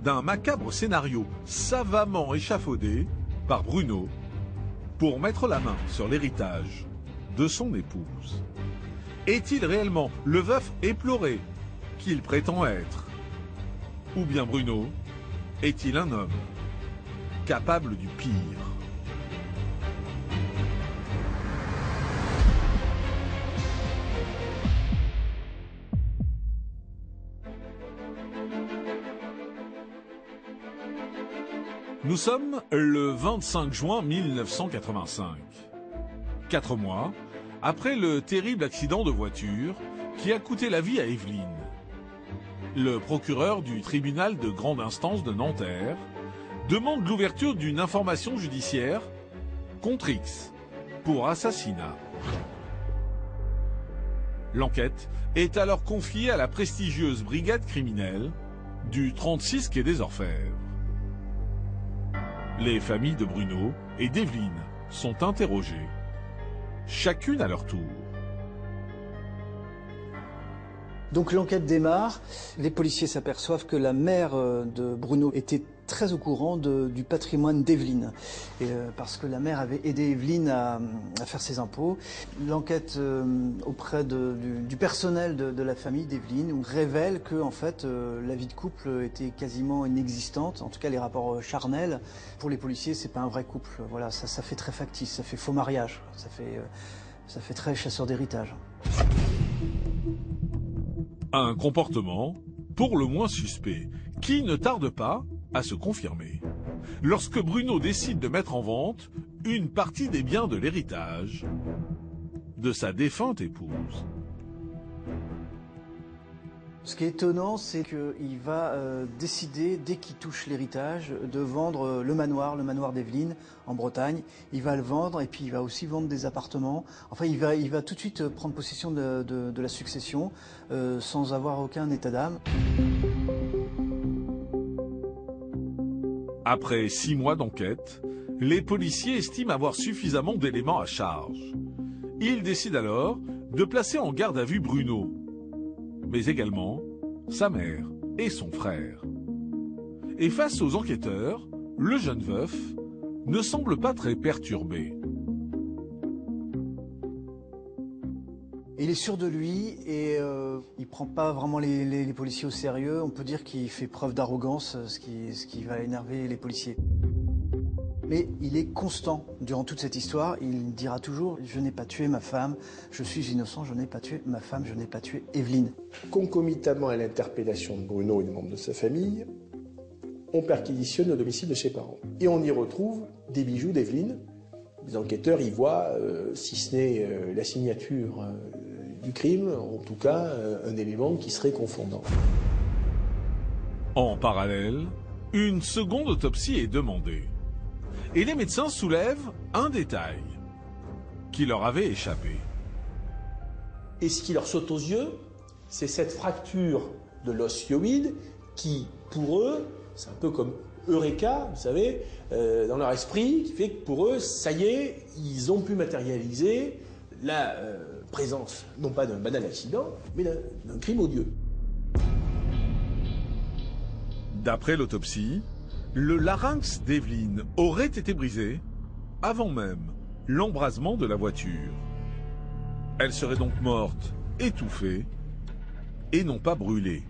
d'un macabre scénario savamment échafaudé par Bruno pour mettre la main sur l'héritage de son épouse. Est-il réellement le veuf éploré qu'il prétend être? Ou bien Bruno est-il un homme capable du pire? Nous sommes le 25 juin 1985. 4 mois après le terrible accident de voiture qui a coûté la vie à Evelyne. Le procureur du tribunal de grande instance de Nanterre demande l'ouverture d'une information judiciaire contre X pour assassinat. L'enquête est alors confiée à la prestigieuse brigade criminelle du 36 quai des Orfèvres. Les familles de Bruno et d'Evelyne sont interrogées, chacune à leur tour. Donc l'enquête démarre, les policiers s'aperçoivent que la mère de Bruno était très au courant du patrimoine d'Evelyne, parce que la mère avait aidé Evelyne à faire ses impôts. L'enquête auprès du personnel de la famille d'Evelyne révèle que en fait, la vie de couple était quasiment inexistante, en tout cas les rapports charnels. Pour les policiers, c'est pas un vrai couple. Voilà, ça fait très factice, ça fait faux mariage, ça fait très chasseur d'héritage. Un comportement pour le moins suspect, qui ne tarde pas à se confirmer. Lorsque Bruno décide de mettre en vente une partie des biens de l'héritage de sa défunte épouse. Ce qui est étonnant, c'est qu'il va décider, dès qu'il touche l'héritage, de vendre le manoir d'Evelyne, en Bretagne. Il va le vendre et puis il va aussi vendre des appartements. Enfin, il va tout de suite prendre possession de la succession, sans avoir aucun état d'âme. Après 6 mois d'enquête, les policiers estiment avoir suffisamment d'éléments à charge. Ils décident alors de placer en garde à vue Bruno, mais également sa mère et son frère. Et face aux enquêteurs, le jeune veuf ne semble pas très perturbé. Il est sûr de lui et il prend pas vraiment les policiers au sérieux. On peut dire qu'il fait preuve d'arrogance, ce qui va énerver les policiers. Mais il est constant durant toute cette histoire. Il dira toujours « Je n'ai pas tué ma femme, je suis innocent, je n'ai pas tué ma femme, je n'ai pas tué Evelyne ». Concomitamment à l'interpellation de Bruno et des membres de sa famille, on perquisitionne le domicile de ses parents. Et on y retrouve des bijoux d'Evelyne. Les enquêteurs y voient, si ce n'est la signature du crime, en tout cas un élément qui serait confondant. En parallèle, une seconde autopsie est demandée. Et les médecins soulèvent un détail qui leur avait échappé. Et ce qui leur saute aux yeux, c'est cette fracture de l'os hyoïde qui, pour eux, c'est un peu comme Eureka, vous savez, dans leur esprit, qui fait que pour eux, ça y est, ils ont pu matérialiser la présence, non pas d'un banal accident, mais d'un crime odieux. D'après l'autopsie, le larynx d'Evelyne aurait été brisé avant même l'embrasement de la voiture. Elle serait donc morte, étouffée, et non pas brûlée.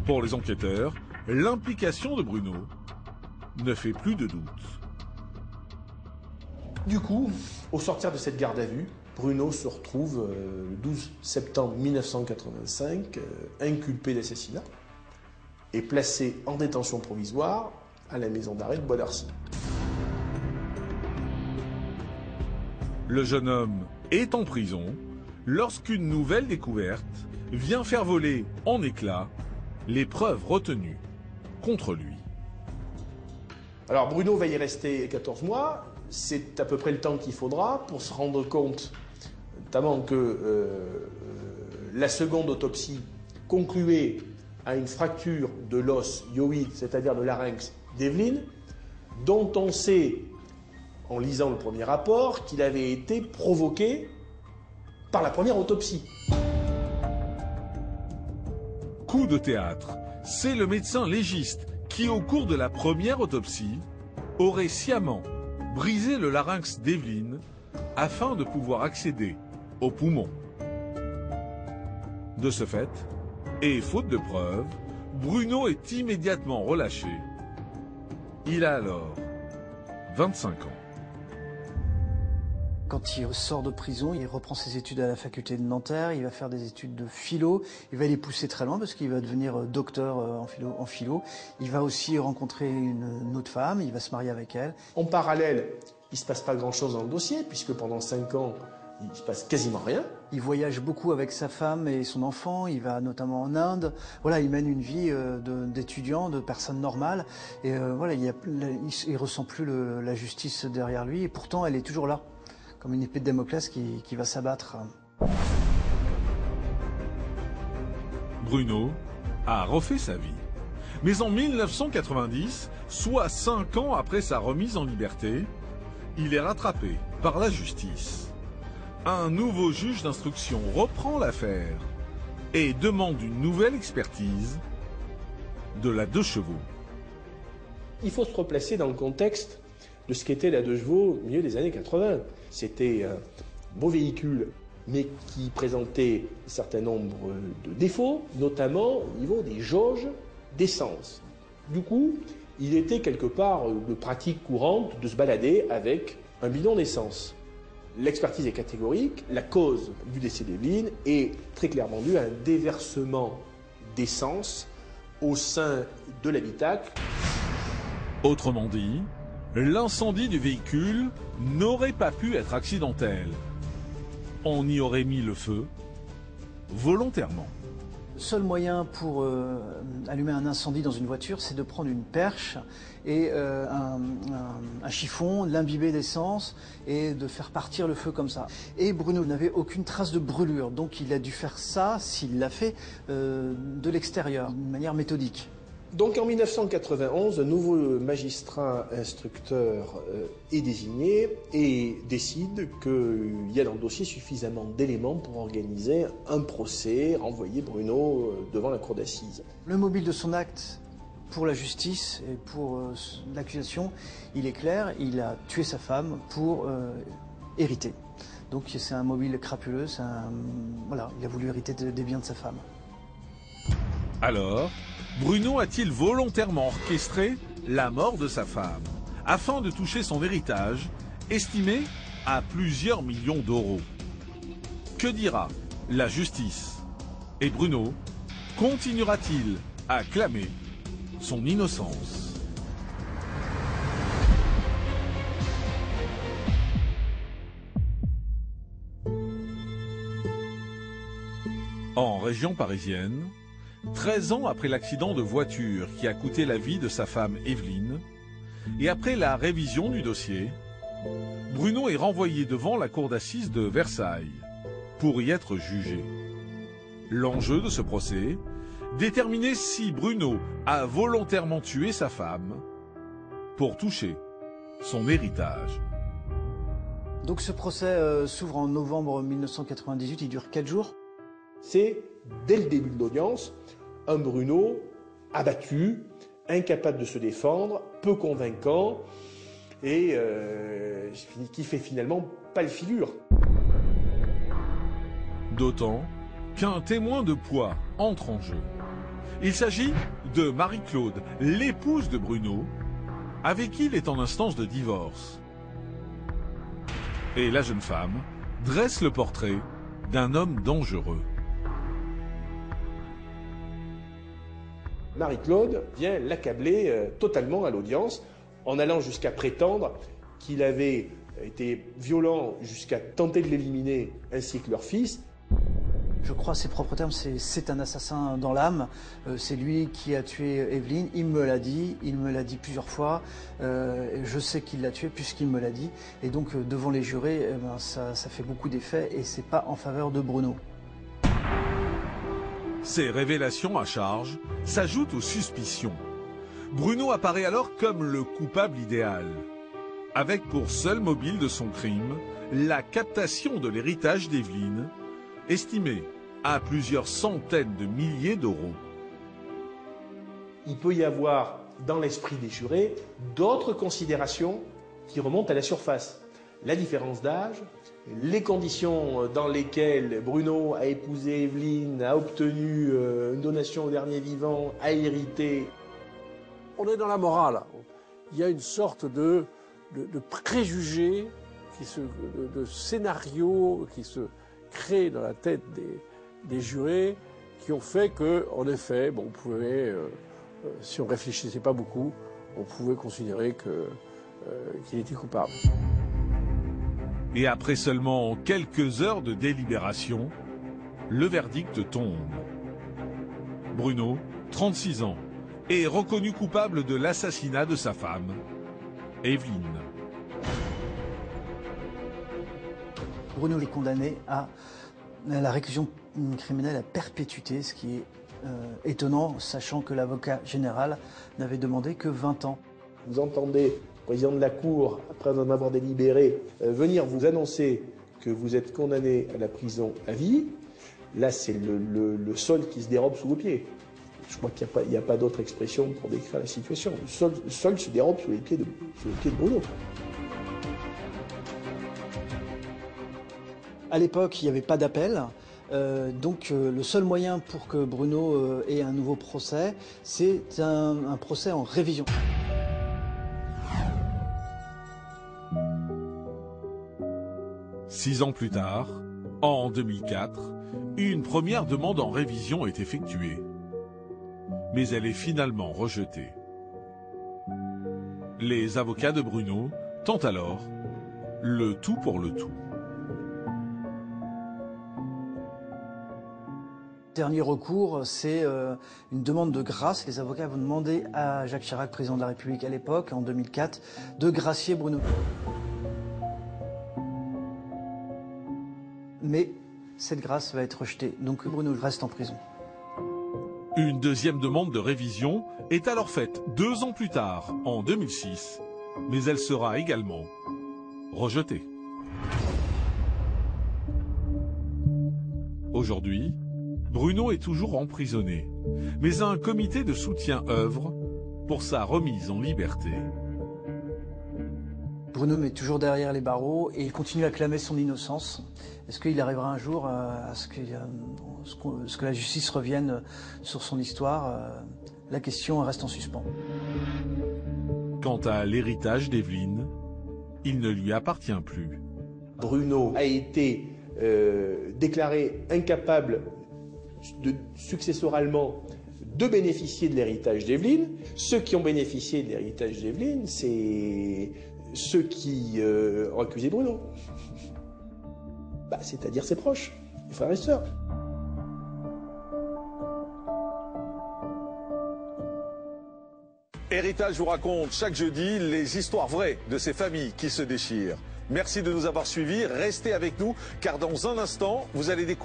Pour les enquêteurs, l'implication de Bruno ne fait plus de doute. Du coup, au sortir de cette garde à vue, Bruno se retrouve le 12 septembre 1985 inculpé d'assassinat et placé en détention provisoire à la maison d'arrêt de Bois d'Arcy. Le jeune homme est en prison lorsqu'une nouvelle découverte vient faire voler en éclats les preuves retenues contre lui. Alors Bruno va y rester 14 mois, c'est à peu près le temps qu'il faudra pour se rendre compte, notamment que la seconde autopsie concluait à une fracture de l'os hyoïde, c'est-à-dire de larynx d'Evelyne, dont on sait, en lisant le premier rapport, qu'il avait été provoqué par la première autopsie. Coup de théâtre, c'est le médecin légiste qui, au cours de la première autopsie, aurait sciemment brisé le larynx d'Evelyne afin de pouvoir accéder aux poumons. De ce fait, et faute de preuves, Bruno est immédiatement relâché. Il a alors 25 ans. Quand il sort de prison, il reprend ses études à la faculté de Nanterre, il va faire des études de philo, il va les pousser très loin parce qu'il va devenir docteur en philo. Il va aussi rencontrer une autre femme, il va se marier avec elle. En parallèle, il ne se passe pas grand-chose dans le dossier, puisque pendant 5 ans, il ne se passe quasiment rien. Il voyage beaucoup avec sa femme et son enfant, il va notamment en Inde. Voilà, il mène une vie d'étudiant, de personne normale. Et voilà, il ressent plus la justice derrière lui, et pourtant elle est toujours là, comme une épée de Damoclès qui va s'abattre. Bruno a refait sa vie. Mais en 1990, soit 5 ans après sa remise en liberté, il est rattrapé par la justice. Un nouveau juge d'instruction reprend l'affaire et demande une nouvelle expertise de la 2 chevaux. Il faut se replacer dans le contexte de ce qu'était la 2 chevaux au milieu des années 80. C'était un beau véhicule, mais qui présentait un certain nombre de défauts, notamment au niveau des jauges d'essence. Du coup, il était quelque part de pratique courante de se balader avec un bidon d'essence. L'expertise est catégorique, la cause du décès d'Evelyne est très clairement due à un déversement d'essence au sein de l'habitacle. Autrement dit, l'incendie du véhicule n'aurait pas pu être accidentel. On y aurait mis le feu volontairement. Le seul moyen pour allumer un incendie dans une voiture, c'est de prendre une perche et un chiffon, l'imbiber d'essence et de faire partir le feu comme ça. Et Bruno n'avait aucune trace de brûlure, donc il a dû faire ça, s'il l'a fait, de l'extérieur, d'une manière méthodique. Donc en 1991, un nouveau magistrat instructeur est désigné et décide qu'il y a dans le dossier suffisamment d'éléments pour organiser un procès, renvoyer Bruno devant la cour d'assises. Le mobile de son acte pour la justice et pour l'accusation, il est clair, il a tué sa femme pour hériter. Donc c'est un mobile crapuleux, voilà, il a voulu hériter des biens de sa femme. Alors, Bruno a-t-il volontairement orchestré la mort de sa femme afin de toucher son héritage, estimé à plusieurs millions d'euros? Que dira la justice? Et Bruno continuera-t-il à clamer son innocence? En région parisienne, 13 ans après l'accident de voiture qui a coûté la vie de sa femme Evelyne, et après la révision du dossier, Bruno est renvoyé devant la cour d'assises de Versailles pour y être jugé. L'enjeu de ce procès, déterminer si Bruno a volontairement tué sa femme pour toucher son héritage. Donc ce procès s'ouvre en novembre 1998, il dure 4 jours. C'est, dès le début de l'audience, un Bruno abattu, incapable de se défendre, peu convaincant et qui fait finalement pâle figure. D'autant qu'un témoin de poids entre en jeu. Il s'agit de Marie-Claude, l'épouse de Bruno, avec qui il est en instance de divorce. Et la jeune femme dresse le portrait d'un homme dangereux. Marie-Claude vient l'accabler totalement à l'audience, en allant jusqu'à prétendre qu'il avait été violent jusqu'à tenter de l'éliminer, ainsi que leur fils. Je crois ses propres termes, c'est un assassin dans l'âme, c'est lui qui a tué Evelyne, il me l'a dit plusieurs fois, je sais qu'il l'a tué puisqu'il me l'a dit, et donc devant les jurés, ça fait beaucoup d'effet et c'est pas en faveur de Bruno. Ces révélations à charge s'ajoutent aux suspicions. Bruno apparaît alors comme le coupable idéal, avec pour seul mobile de son crime la captation de l'héritage d'Evelyne, estimé à plusieurs centaines de milliers d'euros. Il peut y avoir, dans l'esprit des jurés, d'autres considérations qui remontent à la surface. La différence d'âge, les conditions dans lesquelles Bruno a épousé Evelyne, a obtenu une donation au dernier vivant, a hérité. On est dans la morale. Il y a une sorte de préjugés, de scénarios qui se créent dans la tête des jurés, qui ont fait qu'en effet, on pouvait, si on ne réfléchissait pas beaucoup, on pouvait considérer qu'il était coupable. Et après seulement quelques heures de délibération, le verdict tombe. Bruno, 36 ans, est reconnu coupable de l'assassinat de sa femme, Evelyne. Bruno est condamné à la réclusion criminelle à perpétuité, ce qui est étonnant, sachant que l'avocat général n'avait demandé que 20 ans. Vous entendez le président de la Cour, après en avoir délibéré, venir vous annoncer que vous êtes condamné à la prison à vie. Là, c'est le sol qui se dérobe sous vos pieds. Je crois qu'il n'y a pas d'autre expression pour décrire la situation. Le sol se dérobe sous les pieds de Bruno. À l'époque, il n'y avait pas d'appel. Donc le seul moyen pour que Bruno ait un nouveau procès, c'est un procès en révision. Six ans plus tard, en 2004, une première demande en révision est effectuée. Mais elle est finalement rejetée. Les avocats de Bruno tentent alors le tout pour le tout. Dernier recours, c'est une demande de grâce. Les avocats vont demander à Jacques Chirac, président de la République à l'époque, en 2004, de gracier Bruno. Mais cette grâce va être rejetée, donc Bruno reste en prison. Une deuxième demande de révision est alors faite 2 ans plus tard, en 2006, mais elle sera également rejetée. Aujourd'hui, Bruno est toujours emprisonné, mais un comité de soutien œuvre pour sa remise en liberté. Bruno est toujours derrière les barreaux et il continue à clamer son innocence. Est-ce qu'il arrivera un jour à ce que la justice revienne sur son histoire? La question reste en suspens. Quant à l'héritage d'Evelyne, il ne lui appartient plus. Bruno a été déclaré incapable successoralement de bénéficier de l'héritage d'Evelyne. Ceux qui ont bénéficié de l'héritage d'Evelyne, c'est ceux qui ont accusé Bruno. C'est-à-dire ses proches, ses frères et sœurs. Héritage vous raconte chaque jeudi les histoires vraies de ces familles qui se déchirent. Merci de nous avoir suivis, restez avec nous car dans un instant, vous allez découvrir